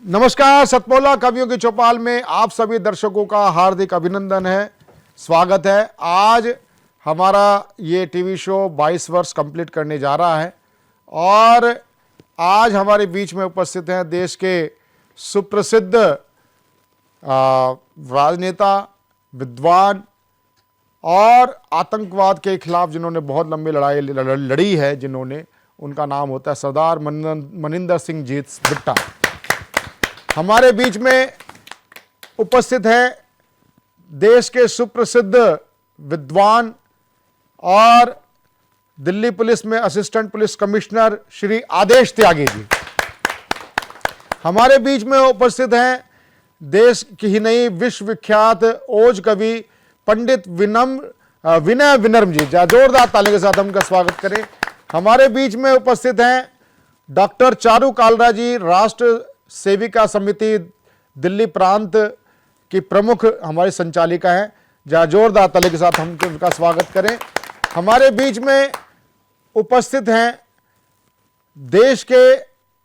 नमस्कार। सतमोला कवियों की चौपाल में आप सभी दर्शकों का हार्दिक अभिनंदन है, स्वागत है। आज हमारा ये टीवी शो 22 वर्ष कंप्लीट करने जा रहा है और आज हमारे बीच में उपस्थित हैं देश के सुप्रसिद्ध राजनेता, विद्वान और आतंकवाद के खिलाफ जिन्होंने बहुत लंबी लड़ाई लड़ी है, जिन्होंने, उनका नाम होता है सरदार मनिंदर सिंह जीत बिट्टा। हमारे बीच में उपस्थित है देश के सुप्रसिद्ध विद्वान और दिल्ली पुलिस में असिस्टेंट पुलिस कमिश्नर श्री आदेश त्यागी जी। हमारे बीच में उपस्थित हैं देश की ही नहीं विश्व विख्यात ओज कवि पंडित विनय विनम्र जी। जोरदार ताली के साथ हम उनका स्वागत करें। हमारे बीच में उपस्थित हैं डॉक्टर चारू कालरा जी, राष्ट्र सेविका समिति दिल्ली प्रांत की प्रमुख हमारी संचालिका हैं। जोरदार ताली के साथ हम उनका स्वागत करें। हमारे बीच में उपस्थित हैं देश के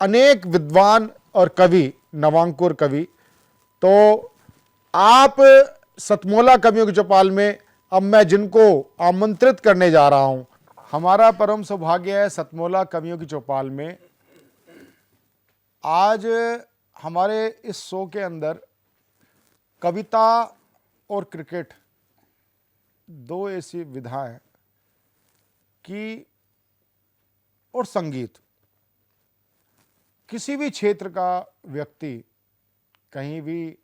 अनेक विद्वान और कवि, नवांकुर कवि। तो आप सतमोला कवियों की चौपाल में अब मैं जिनको आमंत्रित करने जा रहा हूं, हमारा परम सौभाग्य है सतमोला कवियों की चौपाल में आज हमारे इस शो के अंदर कविता और क्रिकेट दो ऐसी विधाएं कि, और संगीत, किसी भी क्षेत्र का व्यक्ति कहीं भी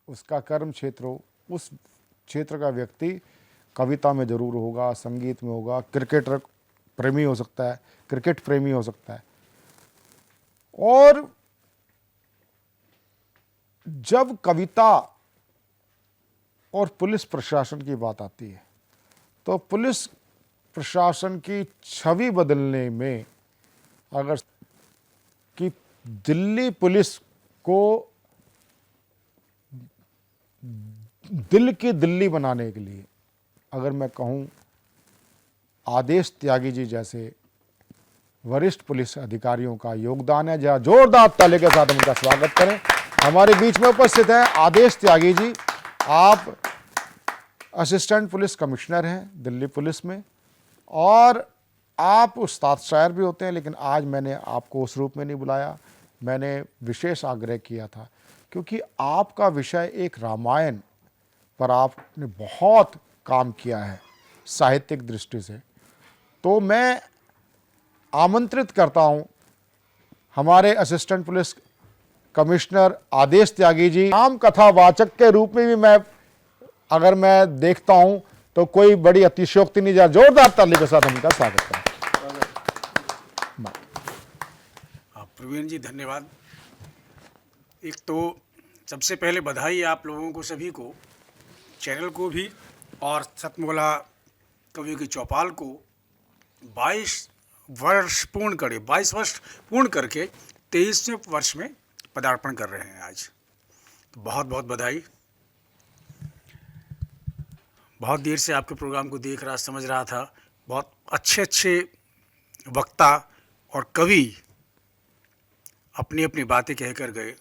उसका कर्म क्षेत्र हो, उस क्षेत्र का व्यक्ति कविता में जरूर होगा, संगीत में होगा, क्रिकेटर प्रेमी हो सकता है, क्रिकेट प्रेमी हो सकता है। और जब कविता और पुलिस प्रशासन की बात आती है तो पुलिस प्रशासन की छवि बदलने में, अगर कि दिल्ली पुलिस को दिल की दिल्ली बनाने के लिए अगर मैं कहूं, आदेश त्यागी जी जैसे वरिष्ठ पुलिस अधिकारियों का योगदान है। जहाँ जोरदार ताली के साथ उनका स्वागत करें। हमारे बीच में उपस्थित हैं आदेश त्यागी जी। आप असिस्टेंट पुलिस कमिश्नर हैं दिल्ली पुलिस में और आप उस्ताद शायर भी होते हैं, लेकिन आज मैंने आपको उस रूप में नहीं बुलाया। मैंने विशेष आग्रह किया था क्योंकि आपका विषय एक रामायण पर आपने बहुत काम किया है साहित्यिक दृष्टि से। तो मैं आमंत्रित करता हूं हमारे असिस्टेंट पुलिस कमिश्नर आदेश त्यागी जी। आम कथावाचक के रूप में भी अगर मैं देखता हूं तो कोई बड़ी अतिशयोक्ति नहीं। जा जोरदार ताली के साथ उनका स्वागत करें। प्रवीण जी धन्यवाद। एक तो सबसे पहले बधाई आप लोगों को, सभी को, चैनल को भी और सतमोला कवियों की चौपाल को 22 वर्ष पूर्ण करके 23वें वर्ष में पदार्पण कर रहे हैं आज। तो बहुत बहुत बधाई। बहुत देर से आपके प्रोग्राम को देख रहा, समझ रहा था। बहुत अच्छे अच्छे वक्ता और कवि अपनी अपनी बातें कहकर गए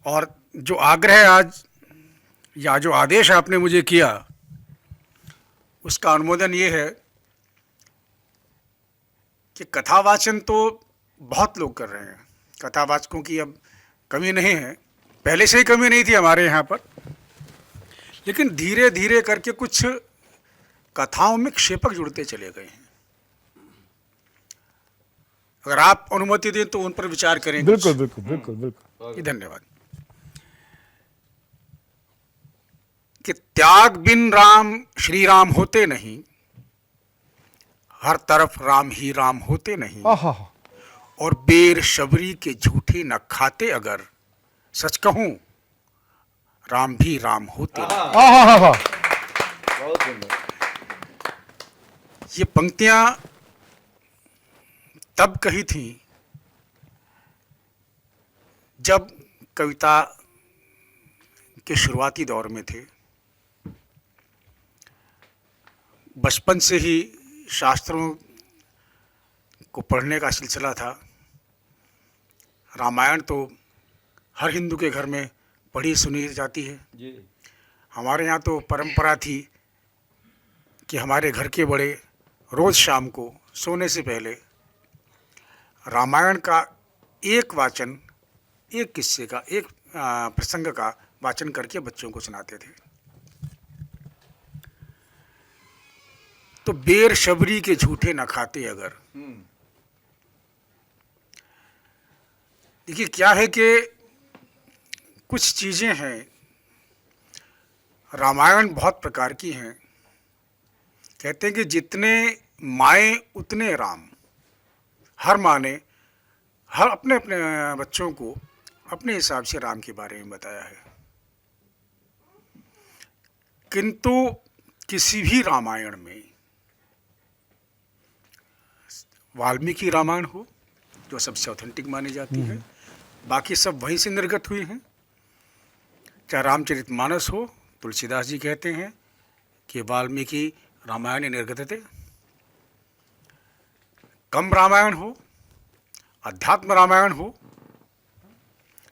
और जो आग्रह आज या जो आदेश आपने मुझे किया उसका अनुमोदन ये है कि कथावाचन तो बहुत लोग कर रहे हैं। कथावाचकों की अब कमी नहीं है, पहले से ही कमी नहीं थी हमारे यहाँ पर, लेकिन धीरे धीरे करके कुछ कथाओं में क्षेपक जुड़ते चले गए हैं। अगर आप अनुमति दें तो उन पर विचार करेंगे। बिल्कुल बिल्कुल बिल्कुल बिल्कुल। धन्यवाद। कि त्याग बिन राम श्री राम होते नहीं, हर तरफ राम ही राम होते नहीं, और बेर शबरी के झूठे न खाते अगर, सच कहूं राम भी राम होते नहीं। ये पंक्तियां तब कही थी जब कविता के शुरुआती दौर में थे। बचपन से ही शास्त्रों को पढ़ने का सिलसिला था रामायण तो हर हिंदू के घर में पढ़ी सुनी जाती है जी। हमारे यहाँ तो परंपरा थी कि हमारे घर के बड़े रोज़ शाम को सोने से पहले रामायण का एक वाचन, एक किस्से का, एक प्रसंग का वाचन करके बच्चों को सुनाते थे। तो बेर शबरी के झूठे न खाते अगर, देखिए क्या है कि कुछ चीज़ें हैं, रामायण बहुत प्रकार की हैं। कहते हैं कि जितने माएँ उतने राम। हर माँ ने हर अपने अपने बच्चों को अपने हिसाब से राम के बारे में बताया है, किंतु किसी भी रामायण में, वाल्मीकि रामायण हो जो सबसे ऑथेंटिक मानी जाती है, बाकी सब वहीं से निर्गत हुई हैं, चाहे रामचरितमानस हो, तुलसीदास जी कहते हैं कि वाल्मीकि रामायण निर्गत थे। कम रामायण हो, अध्यात्म रामायण हो,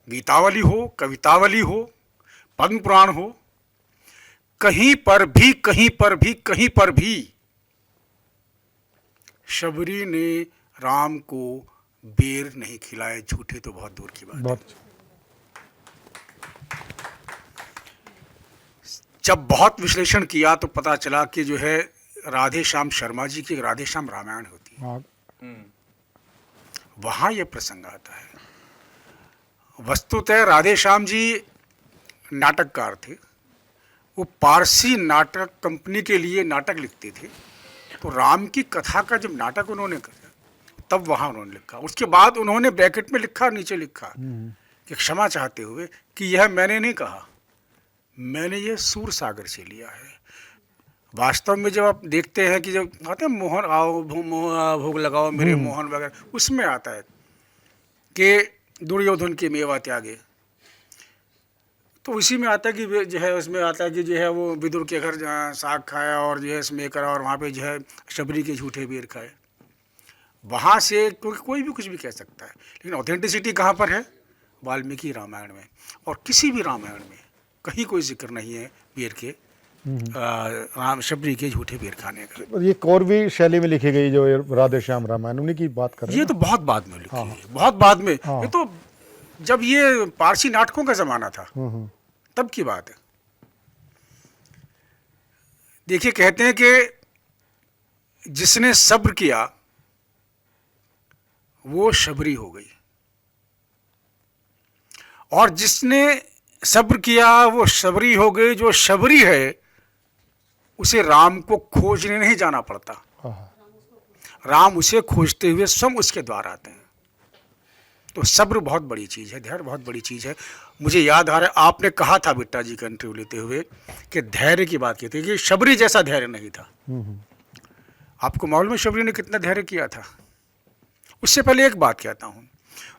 गीतावली हो, कवितावली हो, पद्म पुराण हो, कहीं पर भी कहीं पर भी कहीं पर भी शबरी ने राम को बेर नहीं खिलाए। झूठे तो बहुत दूर की बात है। बहुत जब बहुत विश्लेषण किया तो पता चला कि जो है राधे श्याम शर्मा जी की राधे श्याम रामायण होती है, वहाँ ये प्रसंग आता है। वस्तुतः राधे श्याम जी नाटककार थे, वो पारसी नाटक कंपनी के लिए नाटक लिखते थे। तो राम की कथा का जब नाटक उन्होंने किया तब वहाँ उन्होंने लिखा। उसके बाद उन्होंने ब्रैकेट में लिखा, नीचे लिखा कि क्षमा चाहते हुए कि यह मैंने नहीं कहा, मैंने ये सूर सागर से लिया है। वास्तव में जब आप देखते हैं कि जब आते हैं मोहन आओ भोग लगाओ मेरे मोहन वगैरह, उसमें आता है कि दुर्योधन के मेवा त्यागे, तो उसी में आता है कि जो है उसमें आता है कि जो है वो विदुर के घर साग खाया और जो है इसमें करा और वहाँ पे जो है शबरी के झूठे बेर खाए। वहाँ से कोई भी कुछ भी कह सकता है, लेकिन ऑथेंटिसिटी कहाँ पर है? वाल्मीकि रामायण में। और किसी भी रामायण में कहीं कोई जिक्र नहीं है बेर के, राम शबरी के झूठे बेर खाने का। ये कौरवी शैली में लिखी गई जो ये राधे श्याम रामायण, उन्हीं की बात कर रहे हैं। ये तो बहुत बाद में लिखी है, बहुत बाद में। ये तो जब ये पारसी नाटकों का जमाना था तब की बात है। देखिए कहते हैं कि जिसने सब्र किया वो शबरी हो गई, और जिसने सब्र किया वो शबरी हो गई। जो शबरी है उसे राम को खोजने नहीं जाना पड़ता, राम उसे खोजते हुए स्वयं उसके द्वार आते हैं। तो सब्र बहुत बड़ी चीज़ है, धैर्य बहुत बड़ी चीज़ है। मुझे याद आ रहा है आपने कहा था बिट्टा जी का इंटरव्यू लेते हुए कि धैर्य की बात की थी कि शबरी जैसा धैर्य नहीं था। आपको मालूम है शबरी ने कितना धैर्य किया था? उससे पहले एक बात कहता हूँ,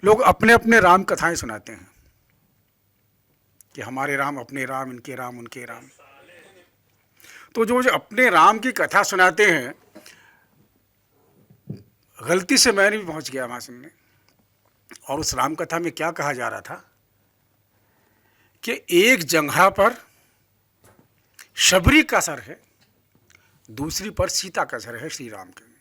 लोग अपने अपने राम कथाएं सुनाते हैं कि हमारे राम, अपने राम, इनके राम, उनके राम। तो जो अपने राम की कथा सुनाते हैं, गलती से मैंने भी पहुंच गया वहां सुनने, और उस राम कथा में क्या कहा जा रहा था कि एक जगह पर शबरी का सर है, दूसरी पर सीता का सर है श्री राम के।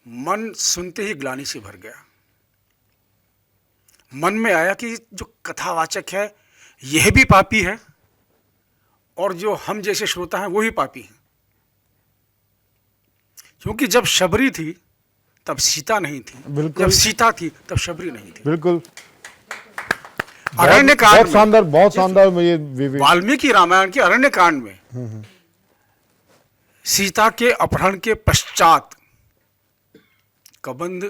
मन सुनते ही ग्लानि से भर गया। मन में आया कि जो कथावाचक है यह भी पापी है और जो हम जैसे श्रोता हैं वो ही पापी हैं, क्योंकि जब शबरी थी तब सीता नहीं थी, जब सीता थी तब शबरी नहीं थी। बिल्कुल अरण्य कांड बहुत शानदार, बहुत शानदार। ये वाल्मीकि रामायण के अरण्य कांड में सीता के अपहरण के पश्चात, कबंध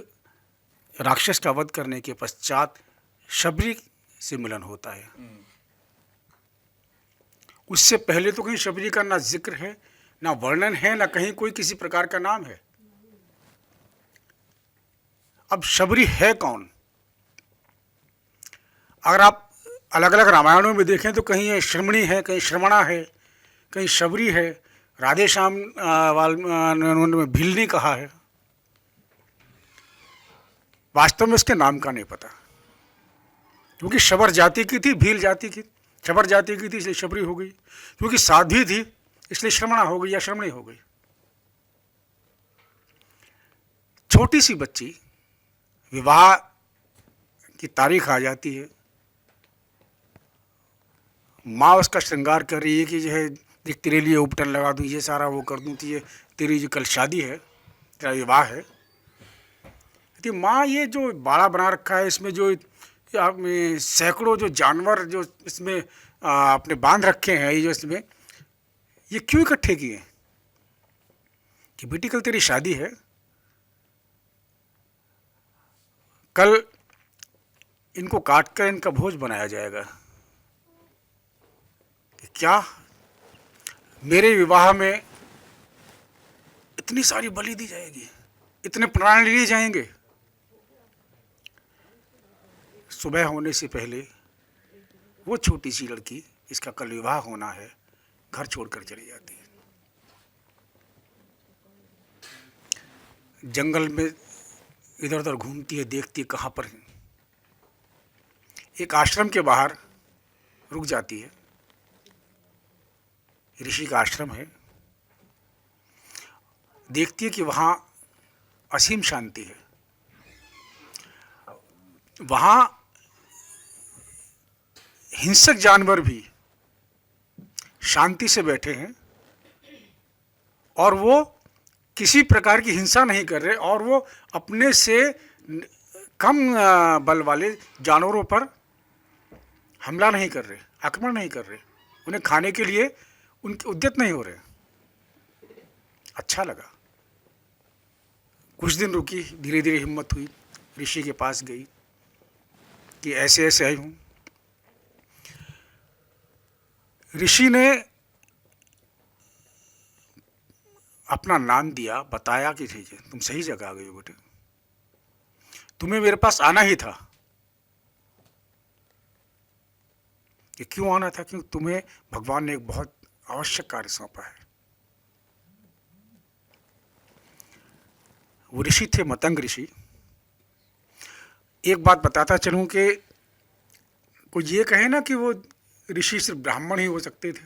राक्षस का वध करने के पश्चात शबरी से मिलन होता है। उससे पहले तो कहीं शबरी का ना जिक्र है, ना वर्णन है, ना कहीं कोई किसी प्रकार का नाम है। अब शबरी है कौन? अगर आप अलग अलग रामायणों में देखें तो कहीं ये श्रमणी है, कहीं श्रमणा है, कहीं शबरी है। राधे श्याम भिलनी कहा है। वास्तव में इसके नाम का नहीं पता, क्योंकि शबर जाति की थी, भील जाति की, शबर जाति की थी इसलिए शबरी हो गई, क्योंकि साध्वी थी इसलिए श्रमणा हो गई या श्रमणी हो गई। छोटी सी बच्ची, विवाह की तारीख आ जाती है, माँ उसका श्रृंगार कर रही है कि जो है देख तेरे लिए उपटन लगा दूँ, ये सारा वो कर दूँ, तो ये तेरी जो कल शादी है, तेरा विवाह है। तो माँ ये जो बाड़ा बना रखा है, इसमें जो सैकड़ों जो जानवर जो इसमें आपने बांध रखे हैं, ये जो इसमें ये क्यों इकट्ठे किए कि बेटी कल तेरी शादी है, कल इनको काटकर इनका भोज बनाया जाएगा। क्या मेरे विवाह में इतनी सारी बलि दी जाएगी, इतने प्राण लिए जाएंगे? सुबह होने से पहले वो छोटी सी लड़की, इसका कल विवाह होना है, घर छोड़कर चली जाती है। जंगल में इधर उधर घूमती है, देखती है कहाँ पर है। एक आश्रम के बाहर रुक जाती है, ऋषि का आश्रम है। देखती है कि वहाँ असीम शांति है, वहाँ हिंसक जानवर भी शांति से बैठे हैं और वो किसी प्रकार की हिंसा नहीं कर रहे, और वो अपने से कम बल वाले जानवरों पर हमला नहीं कर रहे, आक्रमण नहीं कर रहे, उन्हें खाने के लिए उनके उद्यत नहीं हो रहे। अच्छा लगा। कुछ दिन रुकी, धीरे धीरे हिम्मत हुई, ऋषि के पास गई कि ऐसे ऐसे आई हूँ। ऋषि ने अपना नाम दिया, बताया कि ठीक है तुम सही जगह आ गई हो बेटे, तुम्हें मेरे पास आना ही था। कि क्यों आना था? क्योंकि तुम्हें भगवान ने एक बहुत आवश्यक कार्य सौंपा है। वो ऋषि थे मतंग ऋषि। एक बात बताता चलूं कि कोई ये कहे ना कि वो ऋषि सिर्फ ब्राह्मण ही हो सकते थे।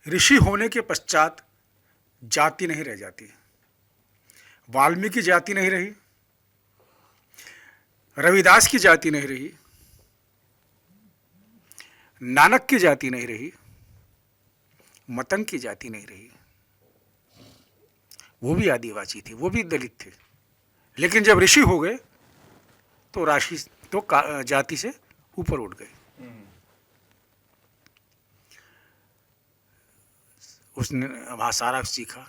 ऋषि होने के पश्चात जाति नहीं रह जाती। वाल्मीकि जाति नहीं रही, रविदास की जाति नहीं रही, नानक की जाति नहीं रही, मतंग की जाति नहीं रही। वो भी आदिवासी थे, वो भी दलित थे, लेकिन जब ऋषि हो गए तो राशि तो जाति से ऊपर उठ गए। उसने वहाँ सारा सीखा,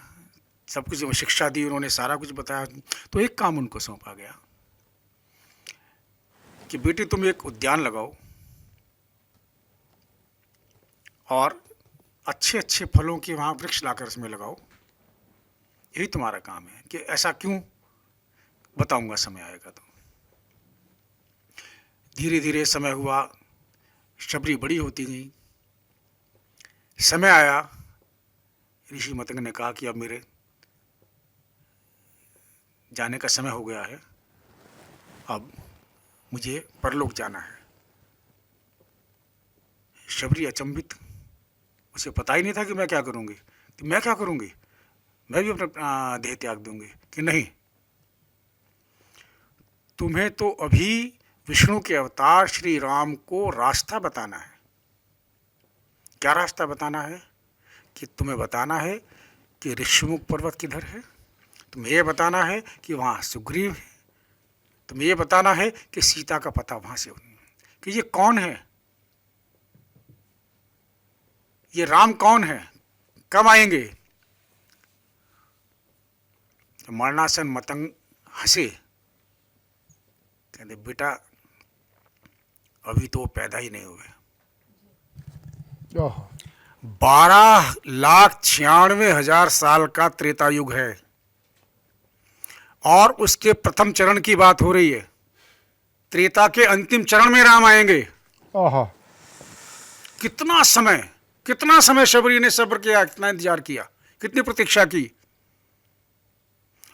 सब कुछ शिक्षा दी उन्होंने, सारा कुछ बताया। तो एक काम उनको सौंपा गया कि बेटी तुम एक उद्यान लगाओ और अच्छे अच्छे फलों के वहाँ वृक्ष लाकर उसमें लगाओ, यही तुम्हारा काम है। कि ऐसा क्यों? बताऊंगा, समय आएगा तो। धीरे धीरे समय हुआ, शबरी बड़ी होती गई। समय आया, ऋषि मतंग ने कहा कि अब मेरे जाने का समय हो गया है, अब मुझे परलोक जाना है। शबरी अचंभित, उसे पता ही नहीं था कि मैं क्या करूंगी, कि मैं क्या करूंगी, मैं भी अपना देह त्याग दूंगी। कि नहीं, तुम्हें तो अभी विष्णु के अवतार श्री राम को रास्ता बताना है। क्या रास्ता बताना है? कि तुम्हें बताना है कि ऋषिमुख पर्वत किधर है, तुम्हें यह बताना है कि वहाँ सुग्रीव है, तुम्हें यह बताना है कि सीता का पता वहाँ से, कि ये कौन है, ये राम कौन है, कब आएंगे। तो मरणासन मतंग हंसे, कहते बेटा अभी तो पैदा ही नहीं हुए। 12,96,000 साल का त्रेता युग है और उसके प्रथम चरण की बात हो रही है। त्रेता के अंतिम चरण में राम आएंगे। कितना समय शबरी ने सब्र किया, कितना इंतजार किया, कितनी प्रतीक्षा की।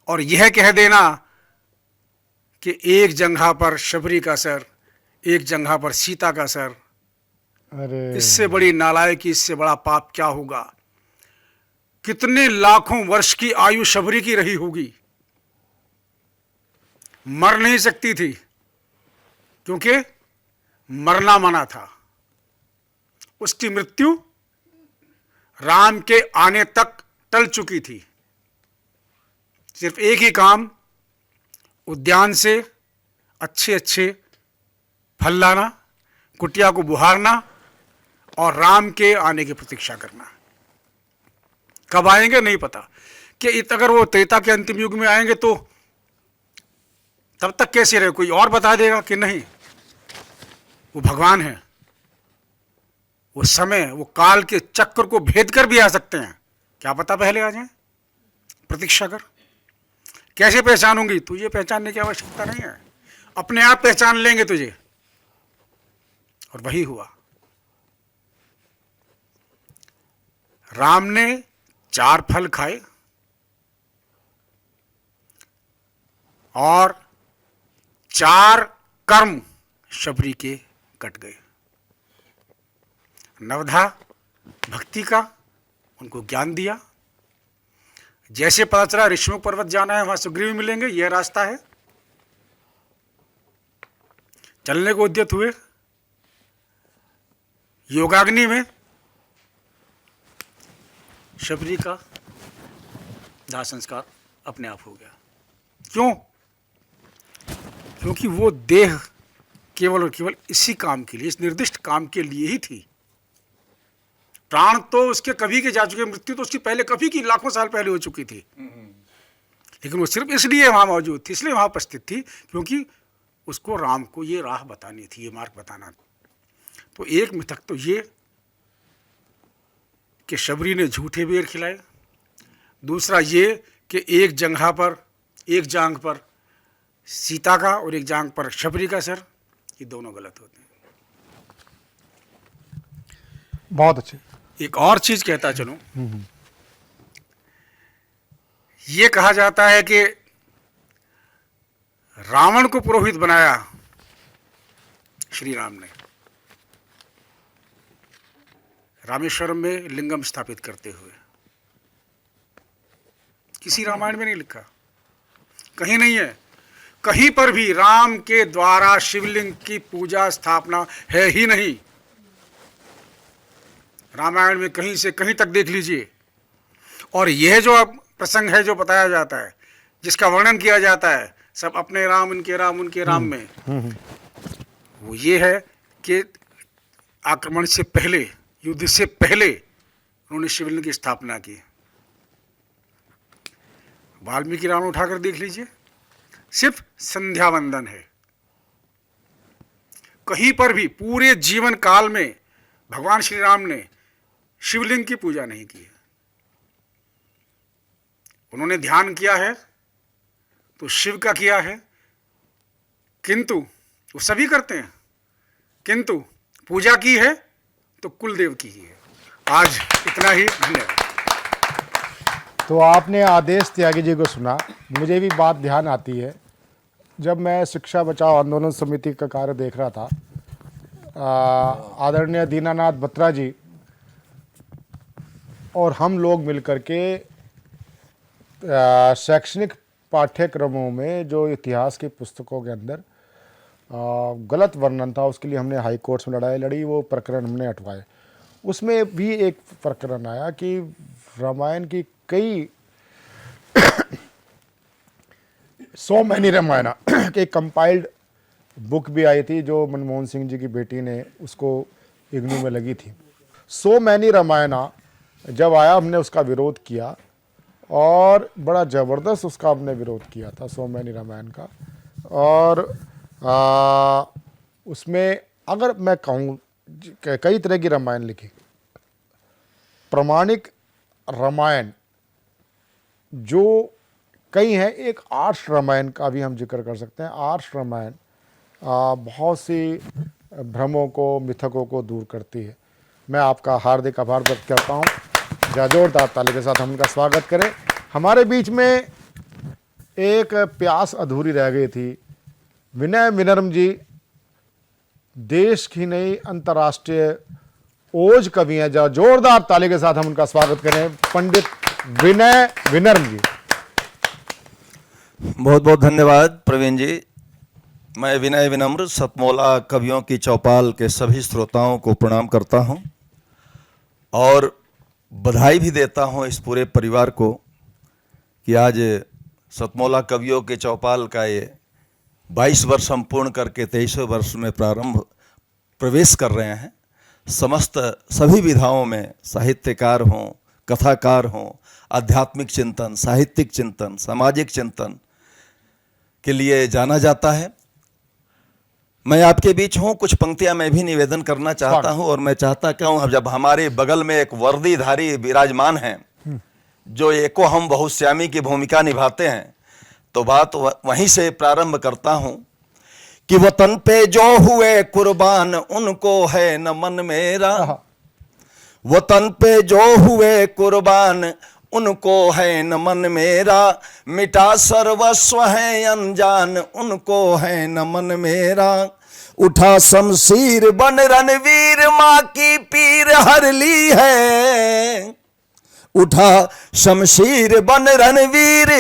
और यह कह देना कि एक जंघा पर शबरी का सर, एक जंघा पर सीता का सर। अरे इससे बड़ी नालायकी, इससे बड़ा पाप क्या होगा। कितने लाखों वर्ष की आयु शबरी की रही होगी, मर नहीं सकती थी क्योंकि मरना मना था। उसकी मृत्यु राम के आने तक टल चुकी थी। सिर्फ एक ही काम, उद्यान से अच्छे अच्छे फल लाना, कुटिया को बुहारना और राम के आने की प्रतीक्षा करना। कब आएंगे नहीं पता, कि अगर वो त्रेता के अंतिम युग में आएंगे तो तब तक कैसे रहे, कोई और बता देगा कि नहीं, वो भगवान है। वो समय, वो काल के चक्र को भेद कर भी आ सकते हैं, क्या पता पहले आ जाए। प्रतीक्षा कर। कैसे पहचानूंगी? तुझे पहचानने की आवश्यकता नहीं है, अपने आप पहचान लेंगे तुझे। और वही हुआ। राम ने 4 फल खाए और 4 कर्म शबरी के कट गए। नवधा भक्ति का उनको ज्ञान दिया। जैसे पता चला ऋषिमुख पर्वत जाना है, वहां सुग्रीव मिलेंगे, यह रास्ता है, चलने को उद्यत हुए। योगाग्नि में शबरी का दाह संस्कार अपने आप हो गया। क्यों? क्योंकि वो देह केवल और केवल इसी काम के लिए, इस निर्दिष्ट काम के लिए ही थी। प्राण तो उसके कभी के जा चुके, मृत्यु तो उसकी पहले कभी की लाखों साल पहले हो चुकी थी, लेकिन वो सिर्फ इसलिए वहां मौजूद थी, इसलिए वहां उपस्थित थी क्योंकि उसको राम को ये राह बतानी थी, ये मार्ग बताना था। तो एक मिथक तो ये कि शबरी ने झूठे बेर खिलाए, दूसरा ये कि एक जांघ पर सीता का और एक जांघ पर शबरी का सर, ये दोनों गलत होते हैं। बहुत अच्छे। एक और चीज कहता चलूं, ये कहा जाता है कि रावण को पुरोहित बनाया श्री राम ने, रामेश्वरम में लिंगम स्थापित करते हुए। किसी रामायण में नहीं लिखा, कहीं नहीं है, कहीं पर भी राम के द्वारा शिवलिंग की पूजा स्थापना है ही नहीं। रामायण में कहीं से कहीं तक देख लीजिए। और यह जो प्रसंग है, जो बताया जाता है, जिसका वर्णन किया जाता है, सब अपने राम, उनके राम, उनके राम में, वो ये है कि आक्रमण से पहले, युद्ध से पहले उन्होंने शिवलिंग की स्थापना की। वाल्मीकि रामायण उठाकर देख लीजिए, सिर्फ संध्या वंदन है। कहीं पर भी पूरे जीवन काल में भगवान श्री राम ने शिवलिंग की पूजा नहीं की है। उन्होंने ध्यान किया है तो शिव का किया है, किंतु वो सभी करते हैं, किंतु पूजा की है तो कुलदेव की ही है। आज इतना ही, धन्यवाद। तो आपने आदेश त्यागी जी को सुना। मुझे भी बात ध्यान आती है, जब मैं शिक्षा बचाओ आंदोलन समिति का कार्य देख रहा था, आदरणीय दीनानाथ बत्रा जी और हम लोग मिलकर के शैक्षणिक पाठ्यक्रमों में जो इतिहास की पुस्तकों के अंदर गलत वर्णन था, उसके लिए हमने हाई कोर्ट्स में लड़ाई लड़ी, वो प्रकरण हमने हटवाए। उसमें भी एक प्रकरण आया कि रामायण की कई सो मैनी रामायणा एक कंपाइल्ड बुक भी आई थी, जो मनमोहन सिंह जी की बेटी ने उसको इग्नू में लगी थी। सो मैनी रामायणा जब आया, हमने उसका विरोध किया और बड़ा ज़बरदस्त उसका हमने विरोध किया था, सो मैनी रामायण का। और उसमें अगर मैं कहूँ, कई तरह की रामायण लिखी। प्रमाणिक रामायण जो कई हैं, एक आर्ष रामायण का भी हम जिक्र कर सकते हैं। आर्ष रामायण बहुत सी भ्रमों को, मिथकों को दूर करती है। मैं आपका हार्दिक आभार व्यक्त करता हूँ। जोरदार ताली के साथ हम उनका स्वागत करें। हमारे बीच में एक प्यास अधूरी रह गई थी विनय विनम्र जी देश की नई अंतर्राष्ट्रीय ओज कवि हैं। जरा जोरदार ताली के साथ हम उनका स्वागत करें, पंडित विनय विनम्र जी। बहुत बहुत धन्यवाद प्रवीण जी। मैं विनय विनम्र सतमोला कवियों की चौपाल के सभी श्रोताओं को प्रणाम करता हूं और बधाई भी देता हूं इस पूरे परिवार को कि आज सतमोला कवियों के चौपाल का ये 22 वर्ष हम पूर्ण करके 23वें वर्ष में प्रवेश कर रहे हैं। समस्त सभी विधाओं में साहित्यकार हों, कथाकार हों, आध्यात्मिक चिंतन, साहित्यिक चिंतन, सामाजिक चिंतन के लिए जाना जाता है। मैं आपके बीच हूं, कुछ पंक्तियां मैं भी निवेदन करना चाहता हूं और मैं चाहता क्या हूं, जब हमारे बगल में एक वर्दीधारी विराजमान हैं जो एको हम बहुश्यामी की भूमिका निभाते हैं, तो बात वहीं से प्रारंभ करता हूं कि वतन पे जो हुए कुर्बान उनको है नमन मेरा, वतन पे जो हुए कुर्बान उनको है नमन मेरा, मिटा सर्वस्व है अनजान उनको है नमन मेरा, उठा शमशीर बन रणवीर माँ की पीर हर ली है, उठा शमशीर बन रणवीर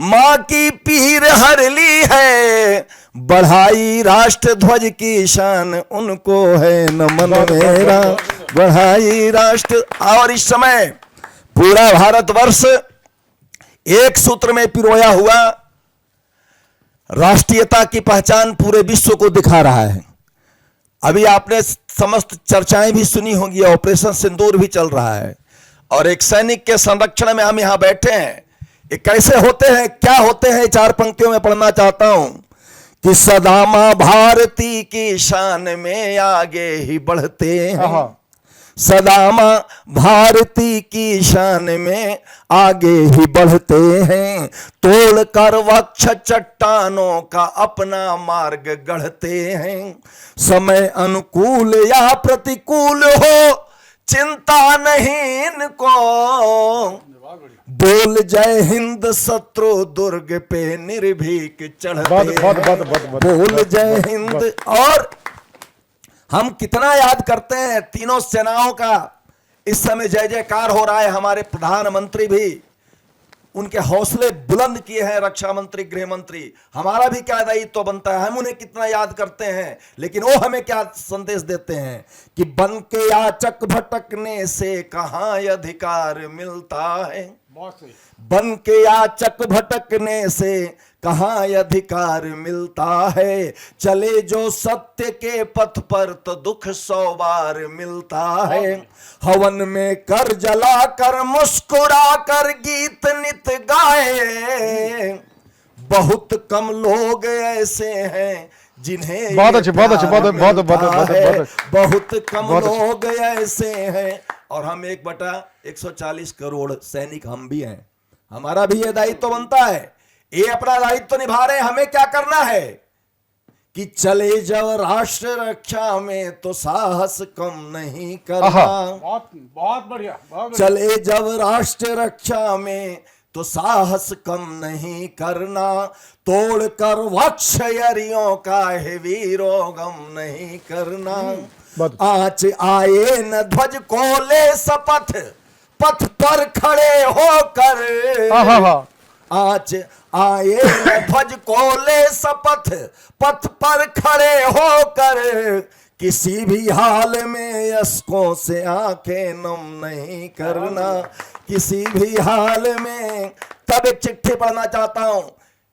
माँ की पीर हर ली है, बढ़ाई राष्ट्र ध्वज की शान उनको है नमन मेरा, बढ़ाई राष्ट्र। और इस समय पूरा भारतवर्ष एक सूत्र में पिरोया हुआ राष्ट्रीयता की पहचान पूरे विश्व को दिखा रहा है। अभी आपने समस्त चर्चाएं भी सुनी होंगी, ऑपरेशन सिंदूर भी चल रहा है और एक सैनिक के संरक्षण में हम यहां बैठे हैं। ये कैसे होते हैं, क्या होते हैं, 4 पंक्तियों में पढ़ना चाहता हूं कि सदा मां भारती की शान में आगे ही बढ़ते हैं, सदा मां भारती की शान में आगे ही बढ़ते हैं, तोड़ कर वक्ष चट्टानों का अपना मार्ग गढ़ते हैं, समय अनुकूल या प्रतिकूल हो चिंता नहीं इनको, बोल जय हिंद शत्रु दुर्ग पे निर्भीक चढ़ते हैं, बोल जय हिंद। और हम कितना याद करते हैं तीनों सेनाओं का, इस समय जय जयकार हो रहा है। हमारे प्रधानमंत्री भी उनके हौसले बुलंद किए हैं, रक्षा मंत्री, गृह मंत्री। हमारा भी क्या दायित्व बनता है, हम उन्हें कितना याद करते हैं, लेकिन वो हमें क्या संदेश देते हैं कि बन के याचक भटकने से कहां अधिकार मिलता है, बन के याचक भटकने से कहां अधिकार मिलता है, चले जो सत्य के पथ पर तो दुख 100 बार मिलता है, हवन में कर जला कर मुस्कुरा कर गीत नित गाए, बहुत कम लोग ऐसे हैं जिन्हें बहुत अच्छे, बहुत अच्छे, बहुत कम लोग ऐसे हैं। और हम 1/140 करोड़ सैनिक हम भी हैं, हमारा भी ये दायित्व बनता है। ये अपना दायित्व निभा रहे हैं, हमें क्या करना है कि चले जब राष्ट्र रक्षा में तो साहस कम नहीं करना, बहुत बढ़िया, चले जब राष्ट्र रक्षा में तो साहस कम नहीं करना, तोड़ कर वक्ष यरियों का है वीरों गम नहीं करना, आँच आए न ध्वज को ले शपथ पथ पर खड़े होकर, आँच आए न ध्वज को ले शपथ पथ पर खड़े होकर, किसी भी हाल में यशकों से आंखें नम नहीं करना, किसी भी हाल में। तब एक चिट्ठी पढ़ना चाहता हूं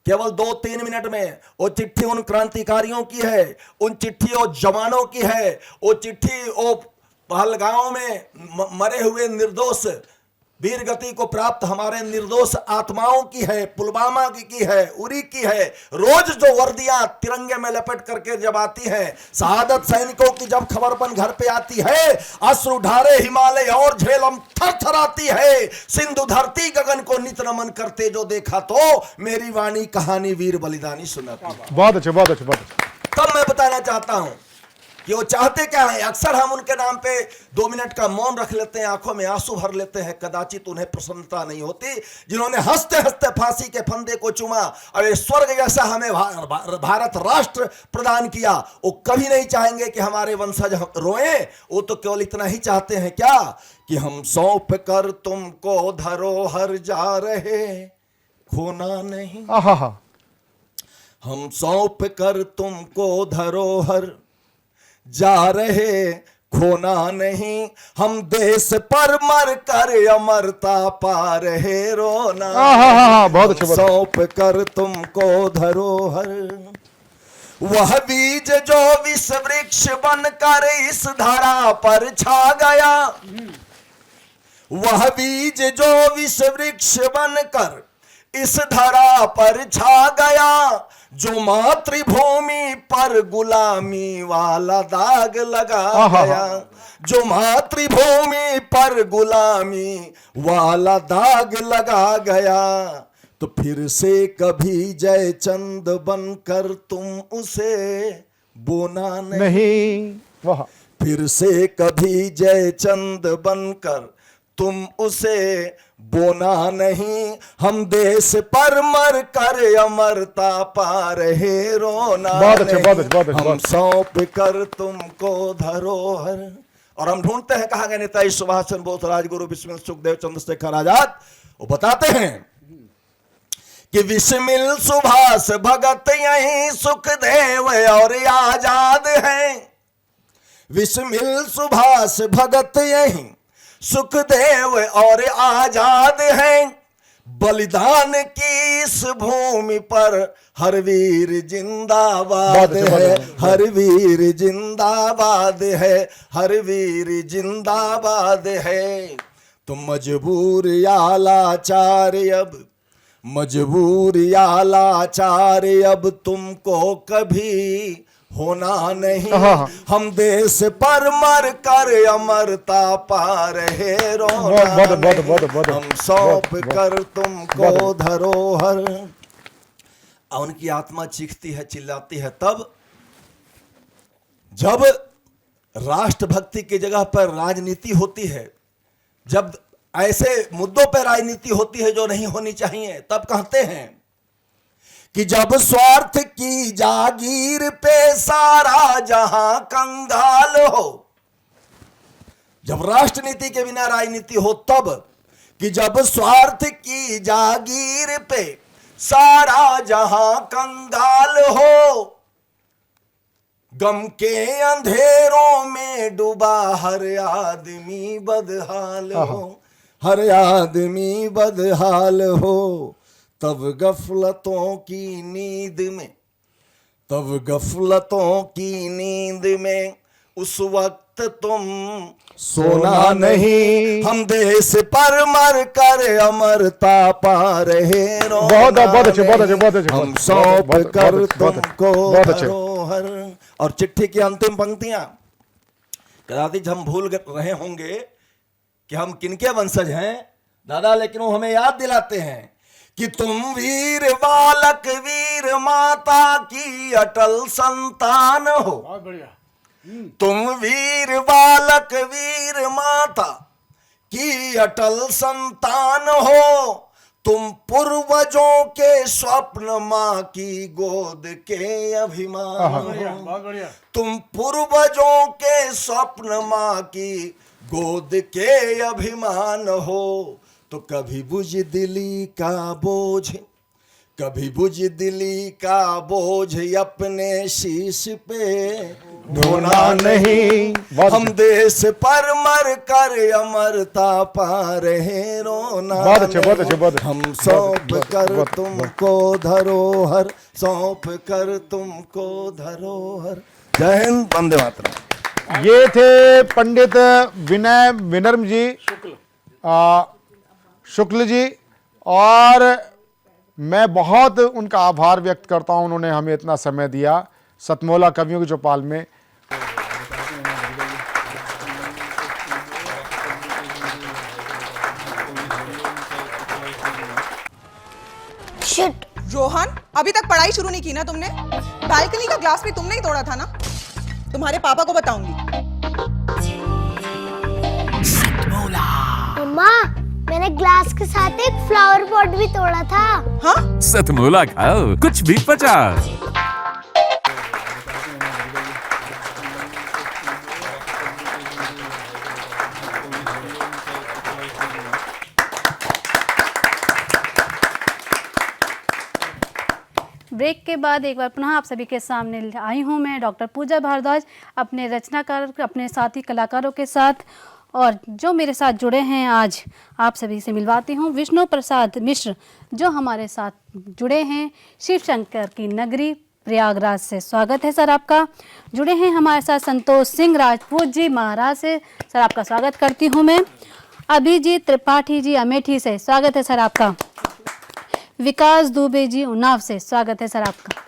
केवल 2-3 मिनट में। वो चिट्ठी उन क्रांतिकारियों की है, उन चिट्ठी वो जवानों की है, वो चिट्ठी वो पहलगांव में मरे हुए निर्दोष वीर गति को प्राप्त हमारे निर्दोष आत्माओं की है, पुलवामा की है, उरी की है। रोज जो वर्दियां तिरंगे में लपेट करके जब आती हैं, शहादत सैनिकों की जब खबरपन घर पे आती है, अश्रु ढारे हिमालय और झेलम थर थराती है, सिंधु धरती गगन को नित नमन करते जो देखा तो मेरी वाणी कहानी वीर बलिदानी सुनाती। बहुत अच्छे, बहुत अच्छे, बहुत अच्छे। तब मैं बताना चाहता हूं कि वो चाहते क्या है। अक्सर हम उनके नाम पे 2 मिनट का मौन रख लेते हैं, आंखों में आंसू भर लेते हैं, कदाचित उन्हें प्रसन्नता नहीं होती। जिन्होंने हंसते हंसते फांसी के फंदे को चुमा और ये स्वर्ग जैसा हमें भारत राष्ट्र प्रदान किया, वो कभी नहीं चाहेंगे कि हमारे वंशज रोएं। वो तो केवल इतना ही चाहते हैं क्या कि हम सौंप कर तुमको धरोहर जा रहे, खोना नहीं। आहा, हम सौंप कर तुमको धरोहर जा रहे, खोना नहीं। हम देश पर मर कर अमरता पा रहे, रोना आहा, बहुत अच्छे, बहुत सौंप कर तुमको धरोहर। वह बीज जो विष वृक्ष बनकर इस धरा पर छा गया, वह बीज जो विष वृक्ष बनकर इस धरा पर छा गया, जो मातृभूमि पर गुलामी वाला दाग लगा गया, जो मातृभूमि पर गुलामी वाला दाग लगा गया, तो फिर से कभी जयचंद बनकर तुम उसे बोना नहीं। वाह, फिर से कभी जयचंद बनकर तुम उसे बोना नहीं। हम देश पर मर कर अमरता पा रहे, रोना बहुत अच्छे, बहुत अच्छे, बहुत नहीं। अच्छे, हम सौंप कर तुमको धरोहर। और हम ढूंढते हैं कहाँ गए नेताजी सुभाष चंद्र बोस, राजगुरु बिस्मिल सुखदेव चंद्रशेखर आजाद। वो बताते हैं कि बिस्मिल सुभाष भगत यहीं सुखदेव और आजाद हैं। बिस्मिल सुभाष भगत यहीं सुखदेव और आजाद हैं। बलिदान की इस भूमि पर हर वीर जिंदाबाद है, हर वीर जिंदाबाद है, हर वीर जिंदाबाद है। तो मजबूर या लाचार अब, मजबूर या लाचार अब तुमको कभी होना नहीं। हम देश पर मर कर अमरता पा रहे, रोना नहीं। हम सौंप कर तुमको धरोहर। उनकी आत्मा चीखती है, चिल्लाती है तब जब राष्ट्रभक्ति की जगह पर राजनीति होती है, जब ऐसे मुद्दों पर राजनीति होती है जो नहीं होनी चाहिए। तब कहते हैं कि जब स्वार्थ की जागीर पे सारा जहां कंगाल हो, जब राष्ट्रनीति के बिना राजनीति हो तब, कि जब स्वार्थ की जागीर पे सारा जहां कंगाल हो, गम के अंधेरों में डूबा हर आदमी बदहाल हो, हर आदमी बदहाल हो। तब गफलतों की नींद में, तब गफलतों की नींद में उस वक्त तुम सोना नहीं। हम देश पर मर कर अमरता पा रहे, बहुत अच्छे, बहुत अच्छे, बहुत अच्छे। हम सौंप कर तुमको धरोहर। और चिट्ठी की अंतिम पंक्तियां कदाचित हम भूल रहे होंगे कि हम किनके वंशज हैं दादा, लेकिन वो हमें याद दिलाते हैं कि तुम वीर बालक वीर माता की अटल संतान हो। बहुत बढ़िया। तुम वीर बालक वीर माता की अटल संतान हो। तुम पूर्वजों के स्वप्न माँ की गोद के अभिमान हो। बहुत बढ़िया। तुम पूर्वजों के स्वप्न माँ की गोद के अभिमान हो। तो कभी बुज़दिली का बोझ, कभी बुज़दिली का बोझ अपने शीश पे ढोना नहीं। हम देश पर मर कर अमरता पा रहे, रोना बहुत अच्छे, बहुत अच्छे, बहुत अच्छे। हम सौंप कर तुमको धरोहर, सौंप कर तुमको धरोहर। जय हिंद, वंदे मातरम। ये थे पंडित विनय विनम्र जी शुक्ल जी, और मैं बहुत उनका आभार व्यक्त करता हूं, उन्होंने हमें इतना समय दिया सतमोला कवियों की चौपाल में। शिट। रोहन, अभी तक पढ़ाई शुरू नहीं की ना तुमने? बालकनी का ग्लास भी तुमने ही तोड़ा था ना? तुम्हारे पापा को बताऊंगी। मम्मा, मैंने ग्लास के साथ एक फ्लावर पॉट भी तोड़ा था। हाँ? सतमोला खाओ, कुछ भी पचा। ब्रेक के बाद एक बार पुनः आप सभी के सामने आई हूँ मैं डॉक्टर पूजा भारद्वाज अपने रचनाकार अपने साथी कलाकारों के साथ, और जो मेरे साथ जुड़े हैं आज आप सभी से मिलवाती हूँ विष्णु प्रसाद मिश्र जो हमारे साथ जुड़े हैं शिव शंकर की नगरी प्रयागराज से। स्वागत है सर आपका। जुड़े हैं हमारे साथ संतोष सिंह राजपूत जी महाराज से, सर आपका स्वागत करती हूँ मैं। अभिजीत त्रिपाठी जी अमेठी से, स्वागत है सर आपका। विकास दुबे जी उन्नाव से, स्वागत है सर आपका।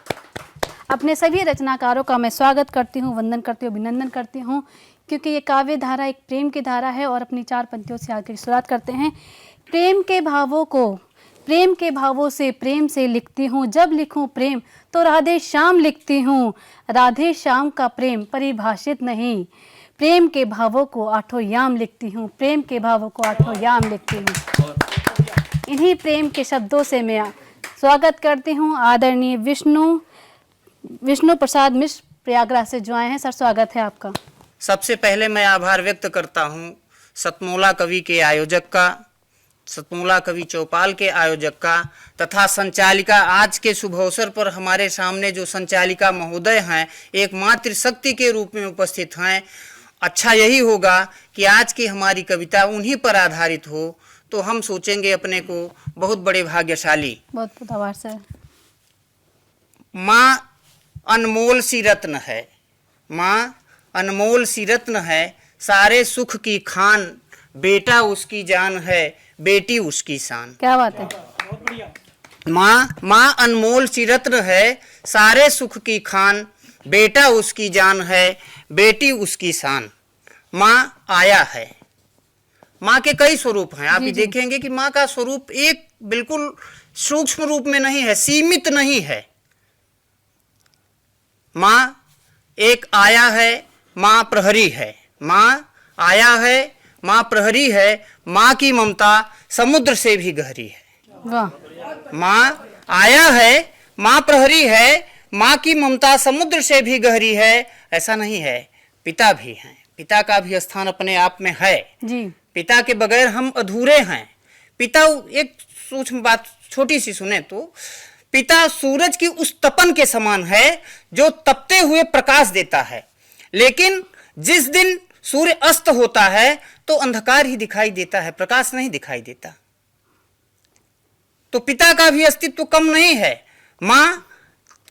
अपने सभी रचनाकारों का मैं स्वागत करती हूँ, वंदन करती हूँ, अभिनंदन करती हूँ, क्योंकि ये काव्य धारा एक प्रेम की धारा है और अपनी 4 पंक्तियों से आगे शुरुआत करते हैं। प्रेम के भावों को प्रेम के भावों से प्रेम से लिखती हूँ, जब लिखूँ प्रेम तो राधे श्याम लिखती हूँ, राधे श्याम का प्रेम परिभाषित नहीं, प्रेम के भावों को 8 याम लिखती हूँ, प्रेम के भावों को 8 याम लिखती हूँ। इन्हीं प्रेम के शब्दों से मैं स्वागत करती हूँ आदरणीय विष्णु प्रसाद मिश्र प्रयागराज से जो आए हैं। सर स्वागत है आपका। सबसे पहले मैं आभार व्यक्त करता हूँ सतमोला कवि के आयोजक का, सतमोला कवि चौपाल के आयोजक का, तथा संचालिका आज के शुभ अवसर पर हमारे सामने जो संचालिका महोदय हैं एक मातृशक्ति के रूप में उपस्थित हैं। अच्छा यही होगा कि आज की हमारी कविता उन्हीं पर आधारित हो, तो हम सोचेंगे अपने को बहुत बड़े भाग्यशाली। बहुत बहुत आभार सर। माँ अनमोल सी रत्न है, माँ अनमोल सी रत्न है, सारे सुख की खान, बेटा उसकी जान है, बेटी उसकी शान। क्या बात है। माँ अनमोल सी रत्न है, सारे सुख की खान, बेटा उसकी जान है, बेटी उसकी शान। माँ आया है। माँ के कई स्वरूप हैं, आप ये देखेंगे कि माँ का स्वरूप एक बिल्कुल सूक्ष्म रूप में नहीं है, सीमित नहीं है। माँ एक आया है, माँ प्रहरी है। माँ आया है, माँ प्रहरी है, माँ की ममता समुद्र से भी गहरी है। वाह। माँ आया है, माँ प्रहरी है, माँ की ममता समुद्र से भी गहरी है। ऐसा नहीं है, पिता भी हैं, पिता का भी स्थान अपने आप में है जी। पिता के बगैर हम अधूरे हैं। पिता, एक सूक्ष्म बात छोटी सी सुने तो, पिता सूरज की उस तपन के समान है जो तपते हुए प्रकाश देता है, लेकिन जिस दिन सूर्य अस्त होता है तो अंधकार ही दिखाई देता है, प्रकाश नहीं दिखाई देता। तो पिता का भी अस्तित्व कम नहीं है। माँ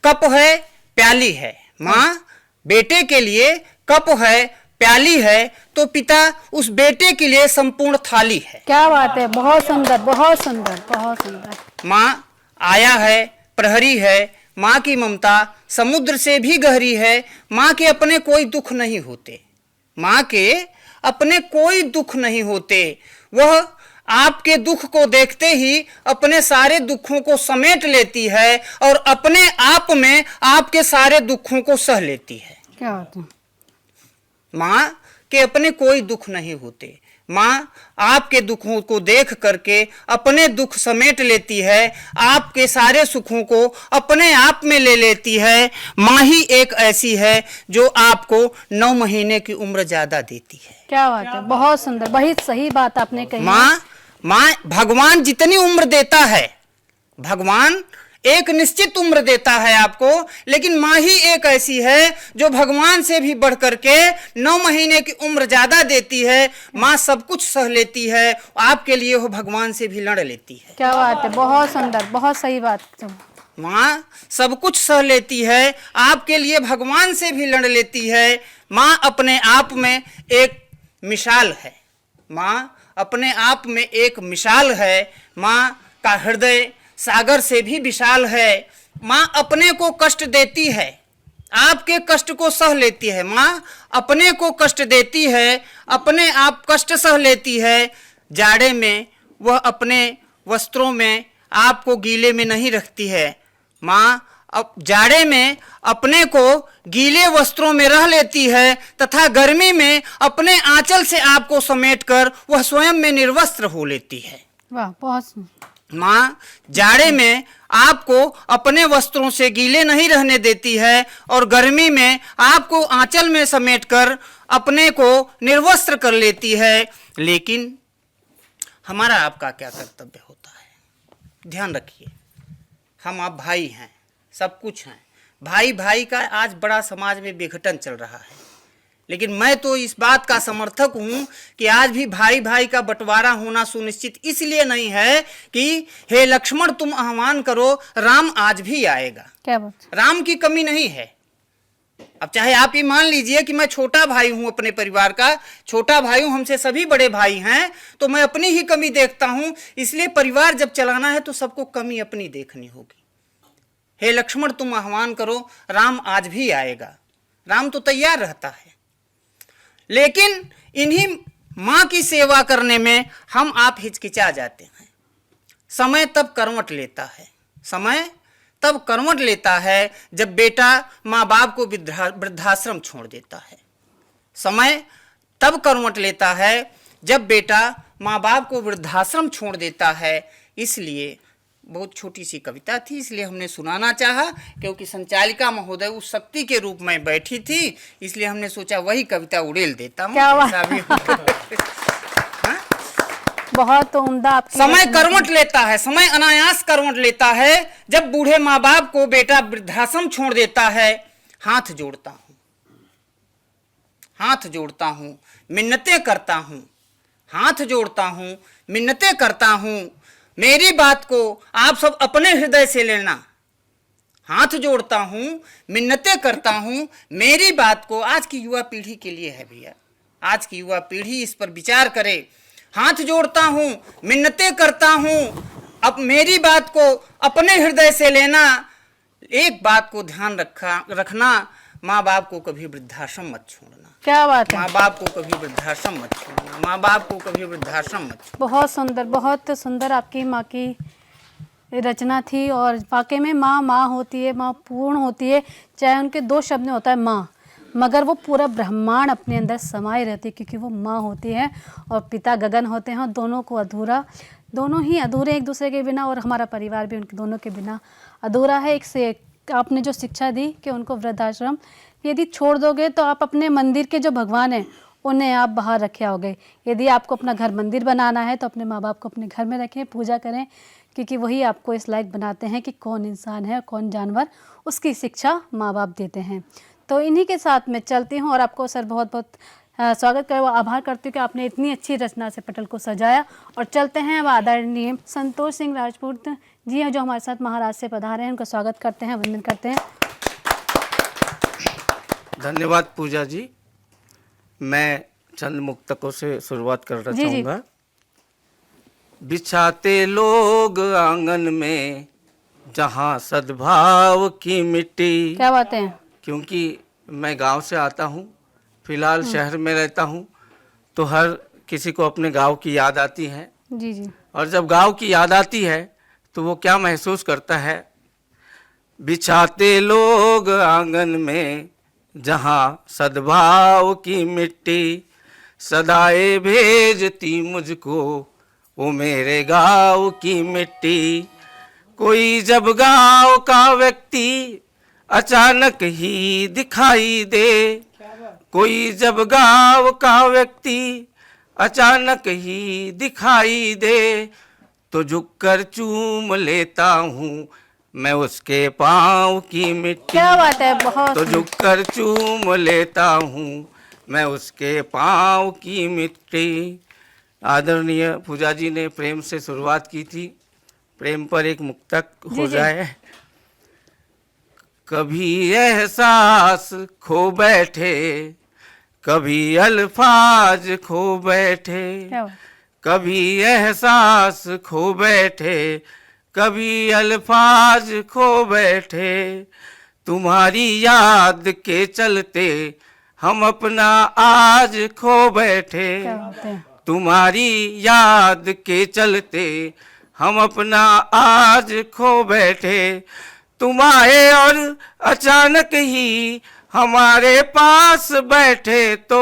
कप है, प्याली है। माँ बेटे के लिए कप है, प्याली है, तो पिता उस बेटे के लिए संपूर्ण थाली है। क्या बात है, बहुत सुंदर, बहुत सुंदर, बहुत सुंदर। माँ आया है, प्रहरी है, माँ की ममता समुद्र से भी गहरी है। माँ के अपने कोई दुख नहीं होते, माँ के अपने कोई दुख नहीं होते। वह आपके दुख को देखते ही अपने सारे दुखों को समेट लेती है और अपने आप में आपके सारे दुखों को सह लेती है। क्या बात है। माँ के अपने कोई दुख नहीं होते। माँ आपके दुखों को देख करके अपने दुख समेट लेती है, आपके सारे सुखों को अपने आप में ले लेती है। माँ ही एक ऐसी है जो आपको 9 महीने की उम्र ज्यादा देती है। क्या बात है, बहुत सुंदर, बहुत सही बात आपने कही। माँ भगवान जितनी उम्र देता है, भगवान एक निश्चित उम्र देता है आपको, लेकिन माँ ही एक ऐसी है जो भगवान से भी बढ़ करके 9 महीने की उम्र ज्यादा देती है। माँ सब कुछ सह लेती है, आपके लिए वो भगवान से भी लड़ लेती है। क्या बात है, बहुत सुंदर, बहुत सही बात। माँ सब कुछ सह लेती है, आपके लिए भगवान से भी लड़ लेती है। माँ अपने आप में एक मिसाल है, माँ अपने आप में एक मिसाल है। माँ का हृदय सागर से भी विशाल है। माँ अपने को कष्ट देती है, आपके कष्ट को सह लेती है। माँ अपने को कष्ट देती है, अपने आप कष्ट सह लेती है। जाड़े में वह अपने वस्त्रों में आपको गीले में नहीं रखती है। माँ अब जाड़े में अपने को गीले वस्त्रों में रह लेती है तथा गर्मी में अपने आंचल से आपको समेटकर वह स्वयं में निर्वस्त्र हो लेती है। वाह, बहुत सुंदर। माँ जाड़े में आपको अपने वस्त्रों से गीले नहीं रहने देती है और गर्मी में आपको आंचल में समेटकर अपने को निर्वस्त्र कर लेती है। लेकिन हमारा आपका क्या कर्तव्य होता है? ध्यान रखिए, हम आप भाई हैं, सब कुछ हैं। भाई भाई का आज बड़ा समाज में विघटन चल रहा है, लेकिन मैं तो इस बात का समर्थक हूं कि आज भी भाई भाई का बंटवारा होना सुनिश्चित इसलिए नहीं है कि हे लक्ष्मण तुम आह्वान करो, राम आज भी आएगा। क्या बात। राम की कमी नहीं है। अब चाहे आप ये मान लीजिए कि मैं छोटा भाई हूं, अपने परिवार का छोटा भाई हूं, हमसे सभी बड़े भाई हैं, तो मैं अपनी ही कमी देखता हूं। इसलिए परिवार जब चलाना है तो सबको कमी अपनी देखनी होगी। हे लक्ष्मण तुम आह्वान करो, राम आज भी आएगा। राम तो तैयार रहता है, लेकिन इन्हीं माँ की सेवा करने में हम आप हिचकिचा जाते हैं। समय तब करवट लेता है, समय तब करवट लेता है जब बेटा माँ बाप को वृद्धाश्रम छोड़ देता है। समय तब करवट लेता है जब बेटा माँ बाप को वृद्धाश्रम छोड़ देता है। इसलिए बहुत छोटी सी कविता थी, इसलिए हमने सुनाना चाहा, क्योंकि संचालिका महोदय उस शक्ति के रूप में बैठी थी, इसलिए हमने सोचा वही कविता उड़ेल देता हूँ। क्या बात। ऐसा भी हाँ? बहुत उम्दा आपकी समय रचना करवट लेता है, समय अनायास करवट लेता है जब बूढ़े माँ बाप को बेटा वृद्धाश्रम छोड़ देता है। हाथ जोड़ता हूँ, हाथ जोड़ता हूँ, मिन्नतें करता हूँ, हाथ जोड़ता हूँ, मिन्नतें करता हूँ, मेरी बात को आप सब अपने हृदय से लेना। हाथ जोड़ता हूँ, मिन्नतें करता हूँ, मेरी बात को आज की युवा पीढ़ी के लिए है भैया, आज की युवा पीढ़ी इस पर विचार करे। हाथ जोड़ता हूँ, मिन्नतें करता हूँ, अब मेरी बात को अपने हृदय से लेना। एक बात को ध्यान रखना, माँ बाप को कभी वृद्धाश्रम मत छोड़ना। क्या बात है। माँ बाप को कभी वृद्धाश्रम मत छोड़ना, माँ बाप को कभी वृद्धाश्रम मत छोड़ना। बहुत सुंदर, बहुत सुंदर आपकी माँ की रचना थी। और वाकई में माँ माँ होती है, माँ पूर्ण होती है, चाहे उनके दो शब्द में होता है माँ, मगर वो पूरा ब्रह्मांड अपने अंदर समाये रहती है, क्योंकि वो माँ होती है और पिता गगन होते हैं। दोनों को अधूरा, दोनों ही अधूरे एक दूसरे के बिना, और हमारा परिवार भी उनके दोनों के बिना अधूरा है। एक से आपने जो शिक्षा दी कि उनको वृद्धाश्रम यदि छोड़ दोगे तो आप अपने मंदिर के जो भगवान हैं उन्हें आप बाहर रखे आओगे। यदि आपको अपना घर मंदिर बनाना है तो अपने माँ बाप को अपने घर में रखें, पूजा करें, क्योंकि वही आपको इस लायक बनाते हैं कि कौन इंसान है कौन जानवर, उसकी शिक्षा माँ बाप देते हैं। तो इन्हीं के साथ मैं चलती हूँ और आपको सर बहुत बहुत स्वागत कर आभार करती हूँ कि आपने इतनी अच्छी रचना से पटल को सजाया। और चलते हैं अब आदरणीय संतोष सिंह राजपूत जी हैं जो हमारे साथ महाराज से पधारे हैं, उनका स्वागत करते हैं, वंदन करते हैं। धन्यवाद पूजा जी। मैं चंद मुक्तकों से शुरुआत करना जी, जी। चाहूँगा। बिछाते लोग आंगन में जहाँ सद्भाव की मिट्टी। क्या बातें हैं। क्योंकि मैं गांव से आता हूँ, फिलहाल शहर में रहता हूँ, तो हर किसी को अपने गांव की याद आती है। जी जी। और जब गांव की याद आती है तो वो क्या महसूस करता है। बिछाते लोग आंगन में जहाँ सद्भाव की मिट्टी, सदाए भेजती मुझको वो मेरे गाँव की मिट्टी। कोई जब गाँव का व्यक्ति अचानक ही दिखाई दे, कोई जब गाँव का व्यक्ति अचानक ही दिखाई दे, तो झुककर चूम लेता हूँ मैं उसके पाँव की मिट्टी। क्या बात है, बहुत तो झुककर चूम लेता हूँ मैं उसके पाँव की मिट्टी। आदरणीय पूजा जी ने प्रेम से शुरुआत की थी, प्रेम पर एक मुक्तक हो जाए। कभी एहसास खो बैठे, कभी अल्फाज खो बैठे, कभी एहसास खो बैठे, कभी अल्फाज खो बैठे। तुम्हारी याद के चलते हम अपना आज खो बैठे, तुम्हारी याद के चलते हम अपना आज खो बैठे। तुम आए और अचानक ही हमारे पास बैठे तो,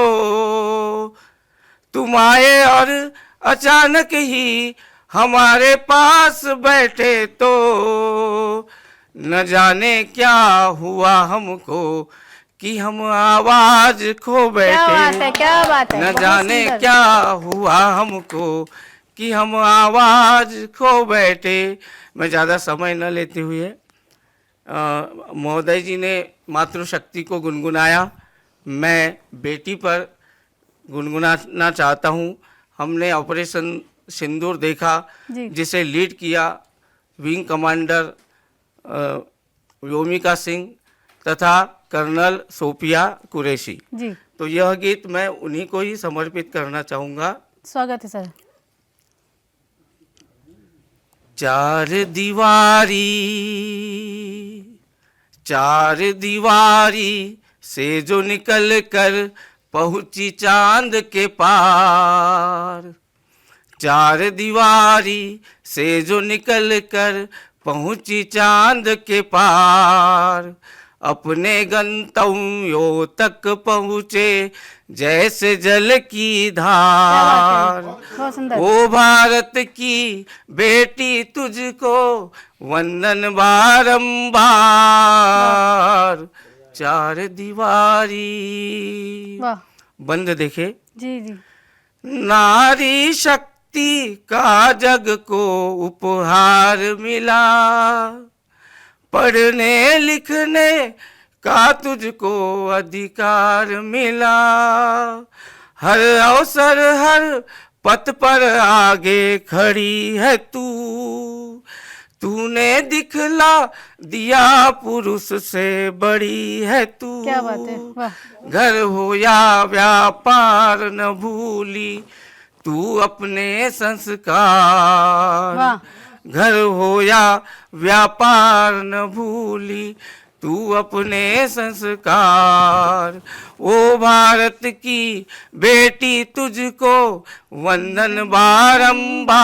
तुम आए और अचानक ही हमारे पास बैठे तो, न जाने क्या हुआ हमको कि हम आवाज खो बैठे, क्या बात है, न बहुत जाने सुंदर। क्या हुआ हमको कि हम आवाज खो बैठे। मैं ज़्यादा समय न लेते हुए महोदय जी ने मातृशक्ति को गुनगुनाया, मैं बेटी पर गुनगुनाना चाहता हूँ। हमने ऑपरेशन सिंदूर देखा जी। जिसे लीड किया विंग कमांडर योमिका सिंह तथा कर्नल सोफिया कुरैशी। जी, तो यह गीत मैं उन्हीं को ही समर्पित करना चाहूँगा। स्वागत है सर। चार दीवारी से जो निकल कर पहुंची चांद के पार, चार दीवारी से जो निकल कर पहुंची चांद के पार, अपने गंतव्यों तक पहुँचे जैसे जल की धार। बहुत सुंदर। ओ भारत की बेटी तुझको वंदन बारंबार, चार दीवारी। वाह, बंद देखे। जी जी, नारी शक्ति का जग को उपहार मिला, पढ़ने लिखने का तुझको अधिकार मिला, हर अवसर हर पथ पर आगे खड़ी है तू, तूने दिखला दिया पुरुष से बड़ी है तू। क्या बात है, वाह। घर हो या व्यापार न भूली तू अपने संस्कार, वाह। घर हो या व्यापार न भूली तू अपने संस्कार। ओ भारत की बेटी तुझको वंदन बारंबार,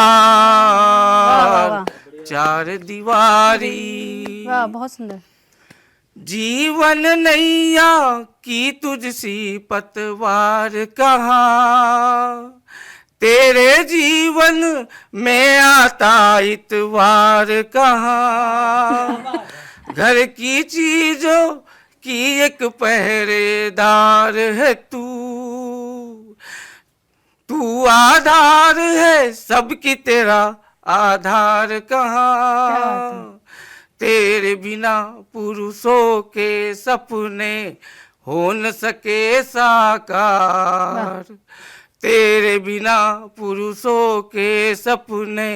वाह। चार दीवारी। वाह, बहुत सुंदर। जीवन नैया की तुझसी पतवार कहाँ, तेरे जीवन में आता इतवार कहाँ, घर की चीजों की एक पहरेदार है तू, तू आधार है सबकी तेरा आधार कहाँ, तेरे बिना पुरुषों के सपने हो न सके साकार, तेरे बिना पुरुषों के सपने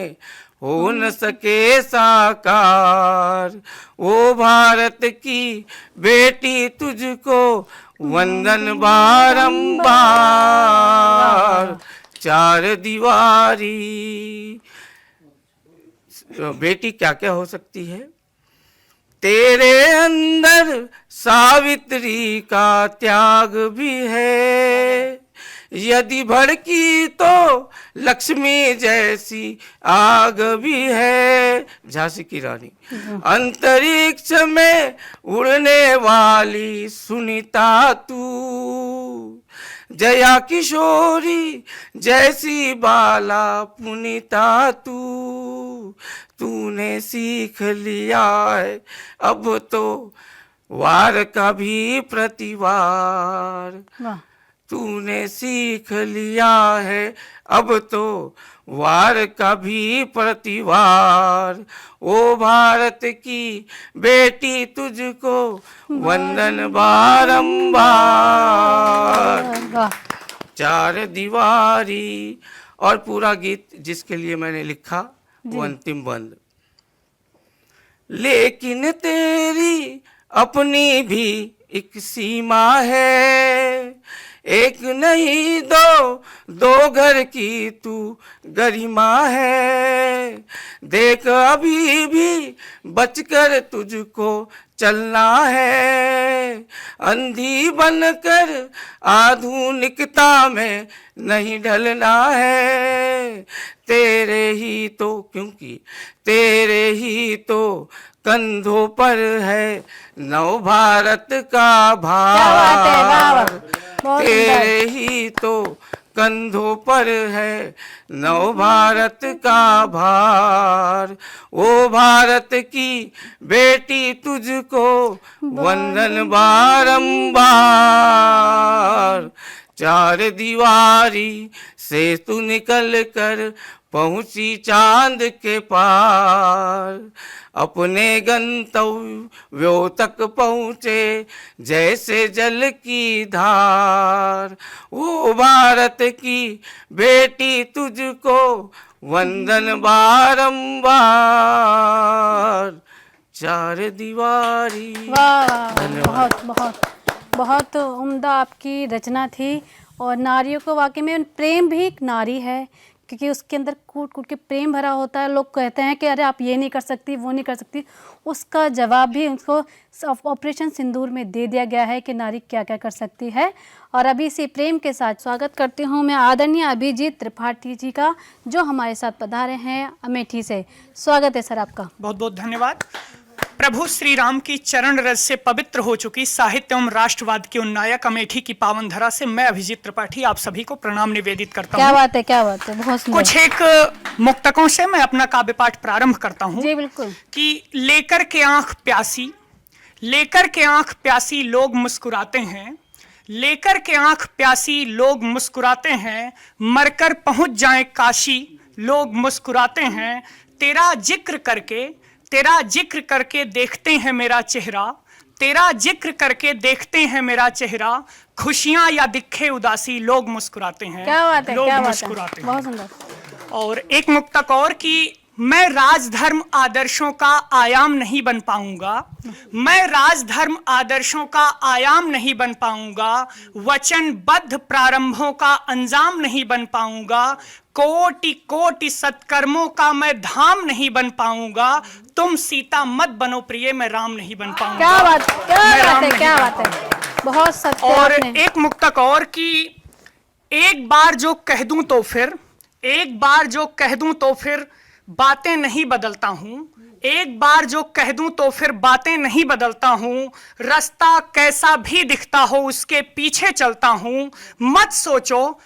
हो न सके साकार। ओ भारत की बेटी तुझको वंदन बारंबार, चार दीवारी। बेटी क्या क्या हो सकती है? तेरे अंदर सावित्री का त्याग भी है, यदि भड़की तो लक्ष्मी जैसी आग भी है। झांसी की रानी। अंतरिक्ष में उड़ने वाली सुनीता तू, जया किशोरी जैसी बाला पुनीता तू, तूने सीख लिया है अब तो वार का भी प्रतिवार, वाह, तूने सीख लिया है अब तो वार का भी प्रतिवार। ओ भारत की बेटी तुझको वंदन बारंबार, वाह। चार दीवारी। और पूरा गीत जिसके लिए मैंने लिखा वो अंतिम बंद। लेकिन तेरी अपनी भी एक सीमा है, एक नहीं दो घर की तू गरिमा है, देख अभी भी बचकर तुझको चलना है, अंधी बनकर आधुनिकता में नहीं ढलना है, तेरे ही तो, क्योंकि तेरे ही तो कंधों पर है नव भारत का बात है, वाह, वाह। भार, बहुत तेरे ही तो कंधों पर है नव भारत का भार। ओ भारत की बेटी तुझको वंदन बारंबार, चार दीवारी से तू निकल कर पहुंची चांद के पार, अपने गंतव्यों तक पहुँचे जैसे जल की धार। ओ भारत की बेटी तुझको वंदन बारंबार, चार दीवारी। वाह, बहुत बहुत बहुत उम्दा आपकी रचना थी। और नारियों को वाकई में प्रेम भी एक नारी है, क्योंकि उसके अंदर कूट कूट के प्रेम भरा होता है। लोग कहते हैं कि अरे आप ये नहीं कर सकती, वो नहीं कर सकती, उसका जवाब भी उसको ऑपरेशन सिंदूर में दे दिया गया है कि नारी क्या क्या कर सकती है। और अभी इसी प्रेम के साथ स्वागत करती हूँ मैं आदरणीय अभिजीत त्रिपाठी जी का, जो हमारे साथ पधारे हैं अमेठी से। स्वागत है सर आपका। बहुत बहुत धन्यवाद। प्रभु श्री राम की चरण रज से पवित्र हो चुकी साहित्य एवं राष्ट्रवाद की उन्नायक अमेठी की पावन धरा से मैं अभिजीत त्रिपाठी आप सभी को प्रणाम निवेदित करता हूँ। क्या बात है, क्या बात है, बहुत सुंदर। कुछ एक मुक्तकों से मैं अपना काव्य पाठ प्रारंभ करता हूँ। जी बिल्कुल। कि लेकर के आंख प्यासी, लेकर के आंख प्यासी लोग मुस्कुराते हैं, लेकर के आंख प्यासी लोग मुस्कुराते हैं, मरकर पहुंच जाएं काशी लोग मुस्कुराते हैं, तेरा जिक्र करके देखते हैं मेरा चेहरा, तेरा जिक्र करके देखते हैं मेरा चेहरा, खुशियां या दिखे उदासी लोग मुस्कुराते हैं। क्या बात है, लोग क्या बात मुस्कुराते है, हैं। बहुत सुंदर। और एक मुक्तक और कि मैं राजधर्म आदर्शों का आयाम नहीं बन पाऊंगा, मैं राजधर्म आदर्शों का आयाम नहीं बन पाऊंगा, वचनबद्ध प्रारंभों का अंजाम नहीं बन पाऊंगा, कोटि कोटि सत्कर्मों का मैं धाम नहीं बन पाऊंगा, तुम सीता मत बनो प्रिय मैं राम नहीं बन पाऊंगा। क्या बात, क्या मैं बात राम है, नहीं क्या बन बात है, बहुत सत्य और आपने। एक मुक्तक और कि एक बार जो कह दूं तो फिर, एक बार जो कह दूं तो फिर बातें नहीं बदलता हूं, एक बार जो कह दूं तो फिर बातें नहीं बदलता हूं, रास्ता कैसा भी दिखता हो उसके पीछे चलता हूं, मत सोचो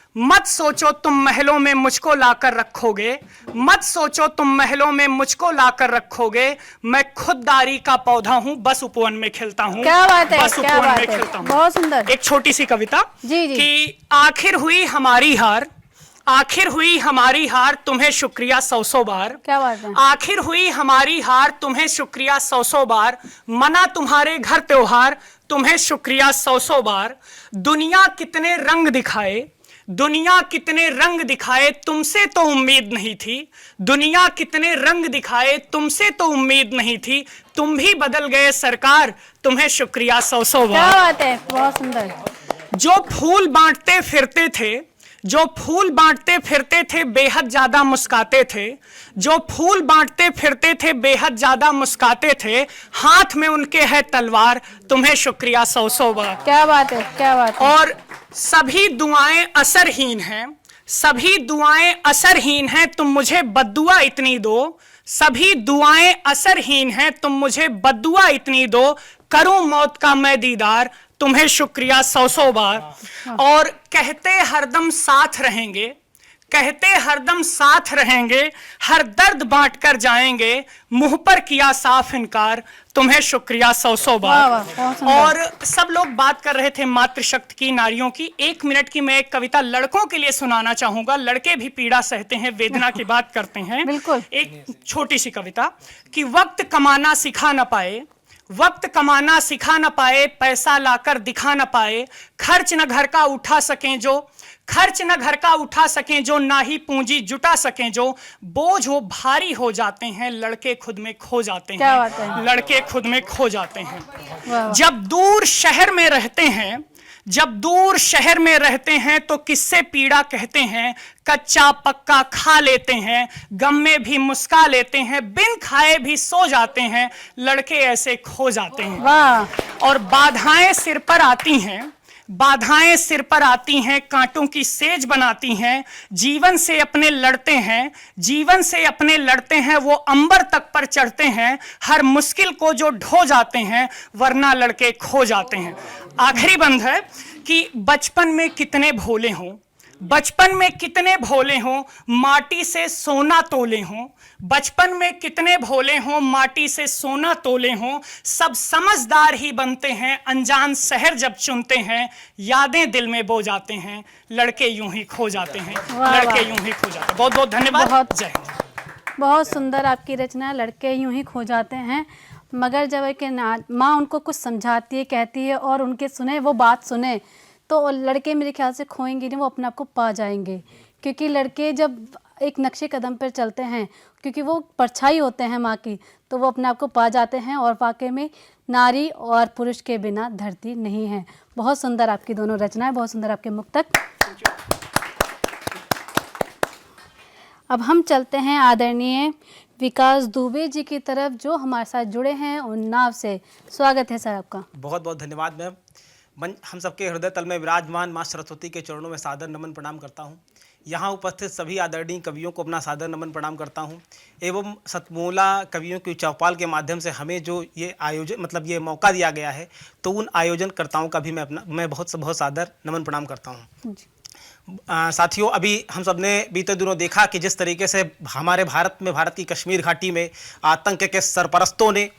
तुम महलों में मुझको लाकर रखोगे, मत सोचो तुम महलों में मुझको लाकर रखोगे, मैं खुददारी का पौधा हूं बस उपवन में खिलता हूं। क्या बात है, बस क्या उपवन बात में है, खिलता हूं। बहुत सुंदर। एक छोटी सी कविता जी, जी। कि आखिर हुई हमारी हार, आखिर हुई हमारी हार तुम्हें शुक्रिया सौ सौ बार, क्या बात है। आखिर हुई हमारी हार तुम्हें शुक्रिया सौ सौ बार, मना तुम्हारे घर त्योहार तुम्हें शुक्रिया सौ सौ बार, दुनिया कितने रंग दिखाए, दुनिया कितने रंग दिखाए तुमसे तो उम्मीद नहीं थी, दुनिया कितने रंग दिखाए तुमसे तो उम्मीद नहीं थी, तुम भी बदल गए सरकार तुम्हें शुक्रिया सौ सौ क्या बार। बात है, बहुत सुंदर। जो फूल बांटते फिरते थे, जो फूल बांटते फिरते थे बेहद ज्यादा मुस्काते थे, जो फूल बांटते फिरते थे बेहद ज्यादा मुस्काते थे, हाथ में उनके है तलवार तुम्हें शुक्रिया सौ सौ बार। क्या बात है, क्या बात है। और सभी दुआएं असरहीन हैं, सभी दुआएं असरहीन हैं तुम मुझे बद्दुआ इतनी दो, सभी दुआएं असरहीन हैं तुम मुझे बद्दुआ इतनी दो, करूं मौत का मैं दीदार तुम्हें शुक्रिया सौ सौ बार। और कहते हरदम साथ रहेंगे, कहते हरदम साथ रहेंगे, हर दर्द बांट कर जाएंगे, मुंह पर किया साफ इनकार तुम्हें शुक्रिया सौ सौ बार। वाह, वाह, बहुत सुंदर। और सब लोग बात कर रहे थे मातृशक्ति की, नारियों की। 1 मिनट की मैं एक कविता लड़कों के लिए सुनाना चाहूंगा। लड़के भी पीड़ा सहते हैं, वेदना की बात करते हैं। बिल्कुल। एक छोटी सी कविता कि वक्त कमाना सिखा न पाए, वक्त कमाना सिखा न पाए, पैसा लाकर दिखा न पाए, खर्च न घर का उठा सकें जो, खर्च न घर का उठा सकें जो, ना ही पूंजी जुटा सकें जो, बोझ वो भारी हो जाते हैं, लड़के खुद में खो जाते हैं। क्या बात है। लड़के खुद में खो जाते हैं। वाह। जब दूर शहर में रहते हैं, जब दूर शहर में रहते हैं तो किससे पीड़ा कहते हैं, कच्चा पक्का खा लेते हैं, गम में भी मुस्का लेते हैं, बिन खाए भी सो जाते हैं, लड़के ऐसे खो जाते हैं। वाह। और बाधाएं सिर पर आती हैं, बाधाएं सिर पर आती हैं, कांटों की सेज बनाती हैं, जीवन से अपने लड़ते हैं, जीवन से अपने लड़ते हैं, वो अंबर तक पर चढ़ते हैं, हर मुश्किल को जो ढो जाते हैं, वरना लड़के खो जाते हैं। आखिरी बंद है कि बचपन में कितने भोले हों, बचपन में कितने भोले हों, माटी से सोना तोले हों, बचपन में कितने भोले हों, माटी से सोना तोले हों, सब समझदार ही बनते हैं, अनजान शहर जब चुनते हैं, यादें दिल में बो जाते हैं, लड़के यूं ही खो जाते हैं, लड़के यूं ही खो जाते हैं। बहुत बहुत धन्यवाद। जय हिंद। बहुत सुंदर आपकी रचना, लड़के यूं ही खो जाते हैं। मगर जब एक माँ उनको कुछ समझाती है, कहती है और उनके सुने, वो बात सुने, तो लड़के मेरे ख्याल से खोएंगे नहीं, वो अपने आप को पा जाएंगे। क्योंकि लड़के जब एक नक्शे कदम पर चलते हैं, क्योंकि वो परछाई होते हैं माँ की, तो वो अपने आप को पा जाते हैं। और वाकई में नारी और पुरुष के बिना धरती नहीं है। बहुत सुंदर आपकी दोनों रचनाएं, बहुत सुंदर आपके मुक्तक। अब हम चलते हैं आदरणीय विकास दुबे जी की तरफ, जो हमारे साथ जुड़े हैं उन्नाव से। स्वागत है सर आपका। बहुत बहुत धन्यवाद मैम। हम सबके हृदय तल में विराजमान माँ सरस्वती के चरणों में सादर नमन प्रणाम करता हूँ। यहाँ उपस्थित सभी आदरणीय कवियों को अपना सादर नमन प्रणाम करता हूँ। एवं सतमोला कवियों की चौपाल के माध्यम से हमें जो ये आयोजन ये मौका दिया गया है, तो उन आयोजनकर्ताओं का भी मैं बहुत सादर नमन प्रणाम करता हूँ। साथियों, अभी हम सब ने बीते दिनों देखा कि जिस तरीके से हमारे भारत की कश्मीर घाटी में आतंक के सरपरस्तों ने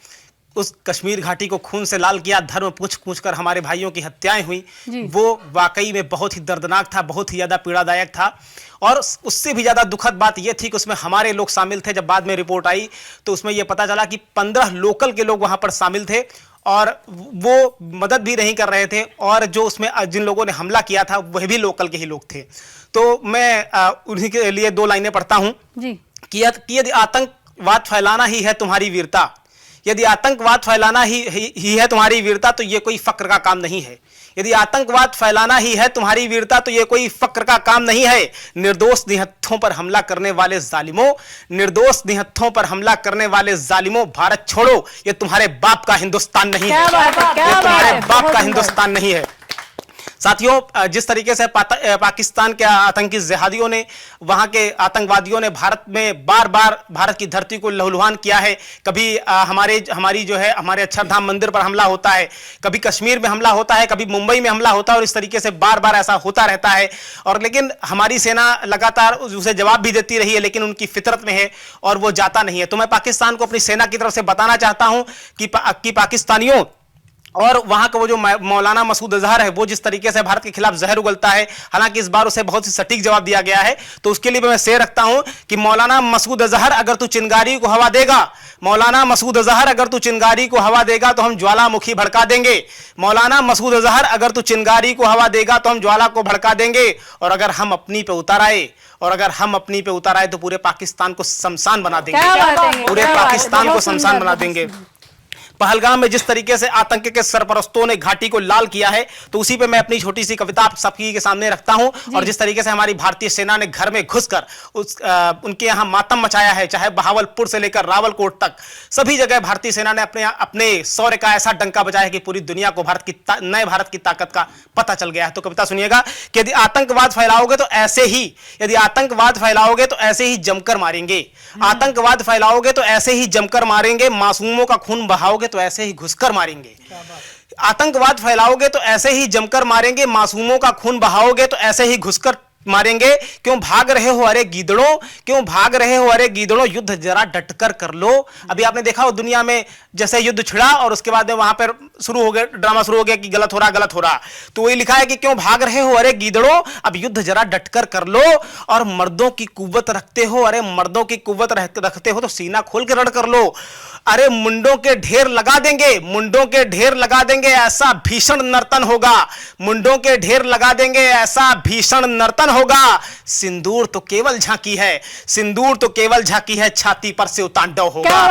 उस कश्मीर घाटी को खून से लाल किया, धर्म पूछ कर हमारे भाइयों की हत्याएं हुई, वो वाकई में बहुत ही दर्दनाक था, बहुत ही ज़्यादा पीड़ादायक था। और उससे भी ज़्यादा दुखद बात यह थी कि उसमें हमारे लोग शामिल थे। जब बाद में रिपोर्ट आई तो उसमें यह पता चला कि 15 लोकल के लोग वहाँ पर शामिल थे और वो मदद भी नहीं कर रहे थे, और जो उसमें जिन लोगों ने हमला किया था वह भी लोकल के ही लोग थे। तो मैं उन्हीं के लिए 2 लाइनें पढ़ता हूँ कि यदि आतंकवाद फैलाना ही है तुम्हारी वीरता, यदि आतंकवाद फैलाना ही है तुम्हारी वीरता, तो ये कोई फक्र का काम नहीं है। यदि आतंकवाद फैलाना ही है तुम्हारी वीरता, तो ये कोई फक्र का काम नहीं है। निर्दोष निहत्थों पर हमला करने वाले जालिमों, निर्दोष निहत्थों पर हमला करने वाले जालिमों, भारत छोड़ो, ये तुम्हारे बाप का हिंदुस्तान नहीं है, ये तुम्हारे बाप का हिंदुस्तान नहीं है। साथियों, जिस तरीके से पाकिस्तान के आतंकी जिहादियों ने, वहाँ के आतंकवादियों ने भारत में बार बार भारत की धरती को लहूलुहान किया है। कभी हमारे अक्षरधाम मंदिर पर हमला होता है, कभी कश्मीर में हमला होता है, कभी मुंबई में हमला होता है, और इस तरीके से बार बार ऐसा होता रहता है। और लेकिन हमारी सेना लगातार उसे जवाब भी देती रही है, लेकिन उनकी फितरत में है और वो जाता नहीं है। तो मैं पाकिस्तान को अपनी सेना की तरफ से बताना चाहता हूँ कि पाकिस्तानियों, और वहाँ का वो जो मौलाना मसूद अजहर है, वो जिस तरीके से भारत के खिलाफ जहर उगलता है, हालांकि इस बार उसे बहुत ही सटीक जवाब दिया गया है, तो उसके लिए मैं शेर रखता हूं कि मौलाना मसूद अजहर अगर तू चिंगारी को हवा देगा, मौलाना मसूद अजहर अगर तू चिंगारी को हवा देगा तो हम ज्वालामुखी भड़का देंगे। मौलाना मसूद अजहर अगर तू चिंगारी को हवा देगा तो हम ज्वाला को भड़का देंगे। और अगर हम अपनी पे उतर आए तो पूरे पाकिस्तान को शमशान बना देंगे, पूरे पाकिस्तान को शमशान बना देंगे। पहलगाम में जिस तरीके से आतंक के सरपरस्तों ने घाटी को लाल किया है, तो उसी पे मैं अपनी छोटी सी कविता आप सबकी के सामने रखता हूं। और जिस तरीके से हमारी भारतीय सेना ने घर में घुसकर उनके यहां मातम मचाया है, चाहे बहावलपुर से लेकर रावलकोट तक, सभी जगह भारतीय सेना ने अपने शौर्य का ऐसा डंका बजाया है कि पूरी दुनिया को नए भारत की ताकत का पता चल गया है। तो कविता सुनिएगा कि यदि आतंकवाद फैलाओगे तो ऐसे ही जमकर मारेंगे, आतंकवाद फैलाओगे तो ऐसे ही जमकर मारेंगे, मासूमों का खून बहाओगे तो ऐसे ही घुसकर मारेंगे। आतंकवाद फैलाओगे तो ऐसे ही जमकर मारेंगे, मासूमों का खून बहाओगे तो ऐसे ही घुसकर मारेंगे। क्यों भाग रहे हो अरे गीदड़ों, क्यों भाग रहे हो अरे गीदड़ों, युद्ध जरा डटकर कर लो। अभी आपने देखा हो दुनिया में जैसे युद्ध छिड़ा और उसके बाद में वहां पर ड्रामा शुरू हो गया कि गलत हो रहा, तो वही लिखा है कि क्यों भाग रहे हो अरे गीदड़ों, अब युद्ध जरा डटकर कर लो। और मर्दों की कुव्वत रखते हो, अरे मर्दों की कुव्वत रखते हो तो सीना खोल के रण कर लो। अरे मुंडों के ढेर लगा देंगे, ऐसा भीषण नर्तन होगा, मुंडों के ढेर लगा देंगे, ऐसा भीषण नर्तन होगा। सिंदूर तो केवल झांकी है, छाती पर से उतांडव होगा।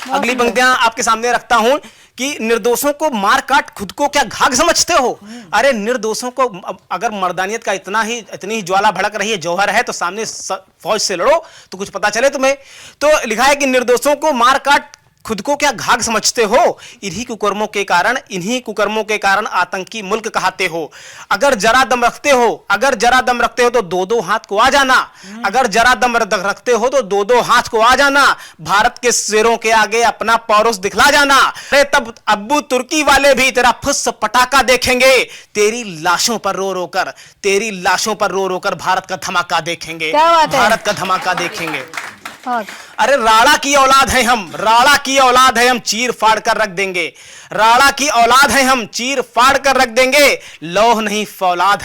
अगली पंक्तियां आपके सामने रखता हूं कि निर्दोषों को मार काट खुद को क्या घाघ समझते हो। अरे निर्दोषों को, अगर मर्दानियत का इतनी ही ज्वाला भड़क रही है, जौहर है, तो सामने फौज से लड़ो तो कुछ पता चले तुम्हें। तो लिखा है कि निर्दोषों को मार काट खुद को क्या घाघ समझते हो? इन्हीं कुकर्मों के कारण आतंकी मुल्क कहते हो। अगर जरा दम रखते हो तो दो दो हाथ को आ जाना। अगर जरा दम रखते हो तो दो दो हाथ को आ जाना। भारत के शेरों के आगे अपना पौरुष दिखला जाना। अरे तब अब्बू तुर्की वाले भी तेरा फुस पटाखा देखेंगे। तेरी लाशों पर रो रोकर भारत का धमाका देखेंगे। क्या बात है? भारत का धमाका देखेंगे। हाँ। अरे राणा की औलाद है हम, चीर फाड़ कर रख देंगे। राणा की औलाद है हम, चीर फाड़ कर रख देंगे। लौह नहीं फौलाद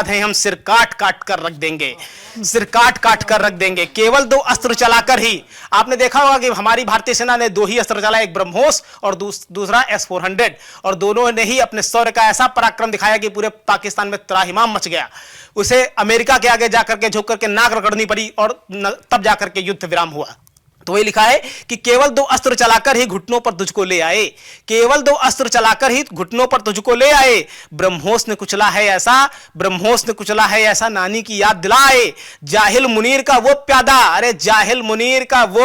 है हम, सिर काट काट कर रख देंगे। केवल 2 अस्त्र चलाकर ही, आपने देखा होगा कि हमारी भारतीय सेना ने 2 ही अस्त्र चलाए, एक ब्रह्मोस और दूसरा S-400, और दोनों ने ही अपने शौर्य का ऐसा पराक्रम दिखाया कि पूरे पाकिस्तान में त्राहिमाम मच गया। उसे अमेरिका के आगे जाकर के झुक करके नाक रगड़नी पड़ी और तब जाकर के युद्ध विराम हुआ। तो वही लिखा है कि केवल 2 अस्त्र चलाकर ही घुटनों पर तुझको ले आए। ब्रह्मोस ने कुचला है ऐसा नानी की याद दिलाए। जाहिल मुनीर का वो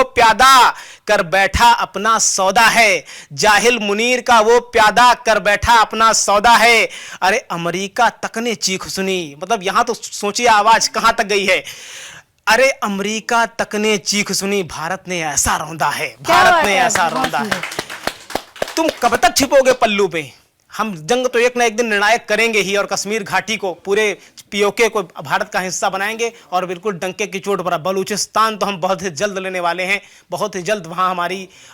प्यादा कर बैठा अपना सौदा है। अरे अमेरिका तक ने चीख सुनी, मतलब यहां तो सोचिए आवाज कहां तक गई है। अरे अमेरिका तक ने चीख सुनी, भारत ने ऐसा रौंदा है। तुम कब तक छिपोगे पल्लू पे? हम जंग तो एक ना एक दिन निर्णायक करेंगे ही, और कश्मीर घाटी को, पूरे पीओके को भारत का हिस्सा बनाएंगे, और बिल्कुल डंके की चोट पर। बलूचिस्तान तो हम बहुत ही जल्द लेने वाले हैं, बहुत ही जल्द वहां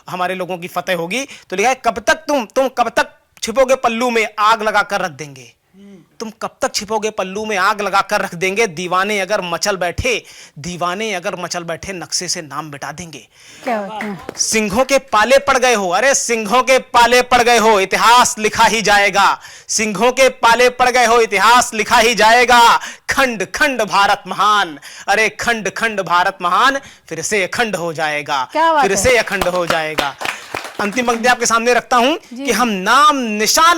हमारे लोगों की फतेह होगी। तो लिखा है कब तक तुम कब तक छिपोगे पल्लू में, आग लगा कर रख देंगे। तुम कब तक छिपोगे पल्लू में, आग लगाकर रख देंगे। दीवाने अगर मचल बैठे नक्शे से नाम मिटा देंगे। सिंहों के पाले पड़ गए हो, अरे सिंहों के पाले पड़ गए हो, इतिहास लिखा ही जाएगा। सिंहों के पाले पड़ गए हो, इतिहास लिखा ही जाएगा। खंड खंड भारत महान, अरे खंड खंड भारत महान, फिर से अखंड हो जाएगा, फिर से अखंड हो जाएगा। अंतिम पंक्ति आपके सामने रखता हूं कि हम नाम निशान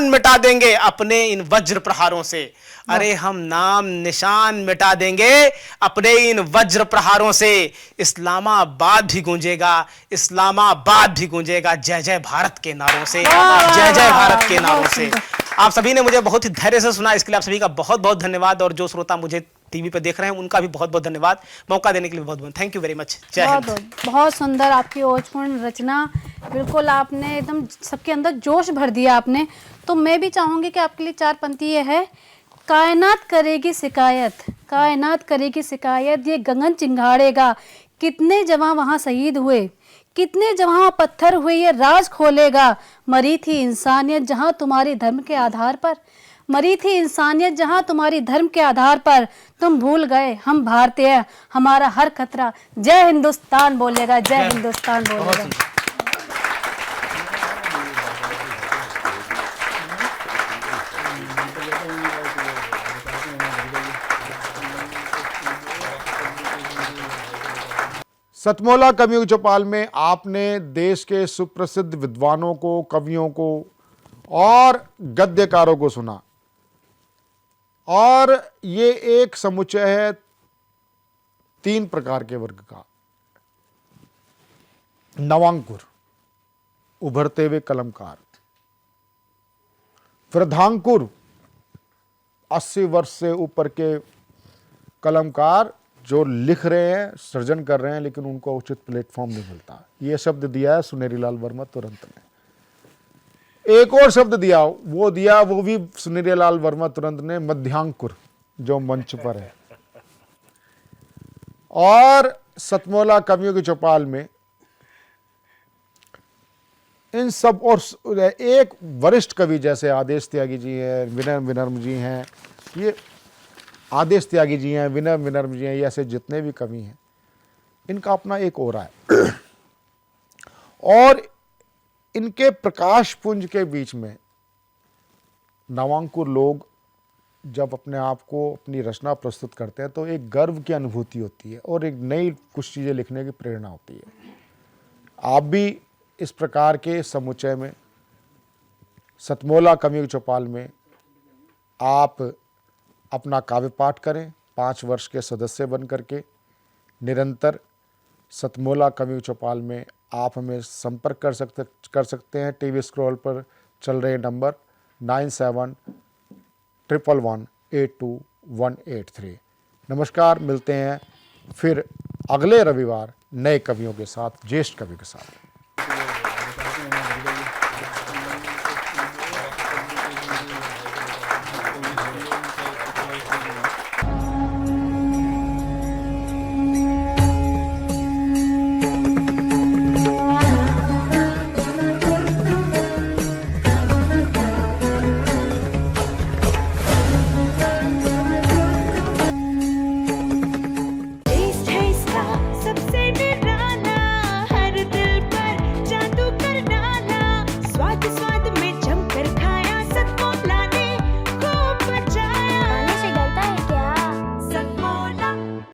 मिटा देंगे अपने इन वज्र प्रहारों से। अरे हम नाम निशान मिटा देंगे अपने इन वज्र प्रहारों से। इस्लामाबाद भी गूंजेगा, जय जय भारत के नारों से, जय जय भारत के नारों से। आप सभी ने मुझे बहुत ही धैर्य से सुना, इसके लिए आप सभी का बहुत बहुत धन्यवाद। और जो श्रोता मुझे टीवी पे देख रहे हैं उनका भी बहुत बहुत धन्यवाद, मौका देने के लिए बहुत बहुत थैंक यू वेरी मच। जय हिंद। बहुत सुंदर आपकी ओजपूर्ण रचना, बिल्कुल आपने एकदम सबके अंदर जोश भर दिया आपने। तो मैं भी चाहूंगी कि आपके लिए 4 पंक्ति ये है। कायनात करेगी शिकायत, ये गगन चिंगाड़ेगा। कितने जवां वहां शहीद हुए, कितने जवां पत्थर हुए, ये राज खोलेगा। मरी थी इंसानियत जहां तुम्हारी धर्म के आधार पर, तुम भूल गए हम भारतीय, हमारा हर खतरा जय हिंदुस्तान बोलेगा, जय हिंदुस्तान बोलेगा। सतमौला कवियों की चौपाल में आपने देश के सुप्रसिद्ध विद्वानों को, कवियों को और गद्यकारों को सुना। और ये एक समुच्चय है 3 प्रकार के वर्ग का। नवांकुर, उभरते हुए कलमकार। वृद्धांकुर, 80 वर्ष से ऊपर के कलमकार जो लिख रहे हैं, सृजन कर रहे हैं, लेकिन उनको उचित प्लेटफॉर्म नहीं मिलता। ये शब्द दिया है सुनेरी लाल वर्मा तुरंत ने। एक और शब्द दिया, वो भी सुनेरी लाल वर्मा तुरंत ने, मध्यांकुर, जो मंच पर है। और सतमौला कवियों की चौपाल में इन सब, और एक वरिष्ठ कवि जैसे आदेश त्यागी जी हैं, विनय विनम्र जी हैं, ये आदेश त्यागी जी हैं, विनय विनम्र जी हैं, ये ऐसे जितने भी कवि हैं, इनका अपना एक ओरा है। और इनके प्रकाश पुंज के बीच में नवांकुर लोग जब अपने आप को, अपनी रचना प्रस्तुत करते हैं, तो एक गर्व की अनुभूति होती है और एक नई कुछ चीज़ें लिखने की प्रेरणा होती है। आप भी इस प्रकार के समुच्चय में, सतमौला कवियों की चौपाल में, आप अपना काव्य पाठ करें। 5 वर्ष के सदस्य बन करके निरंतर सतमोला कवि चौपाल में आप हमें संपर्क कर सकते हैं। टीवी स्क्रॉल पर चल रहे नंबर 9711182183। नमस्कार, मिलते हैं फिर अगले रविवार नए कवियों के साथ, ज्येष्ठ कवि के साथ।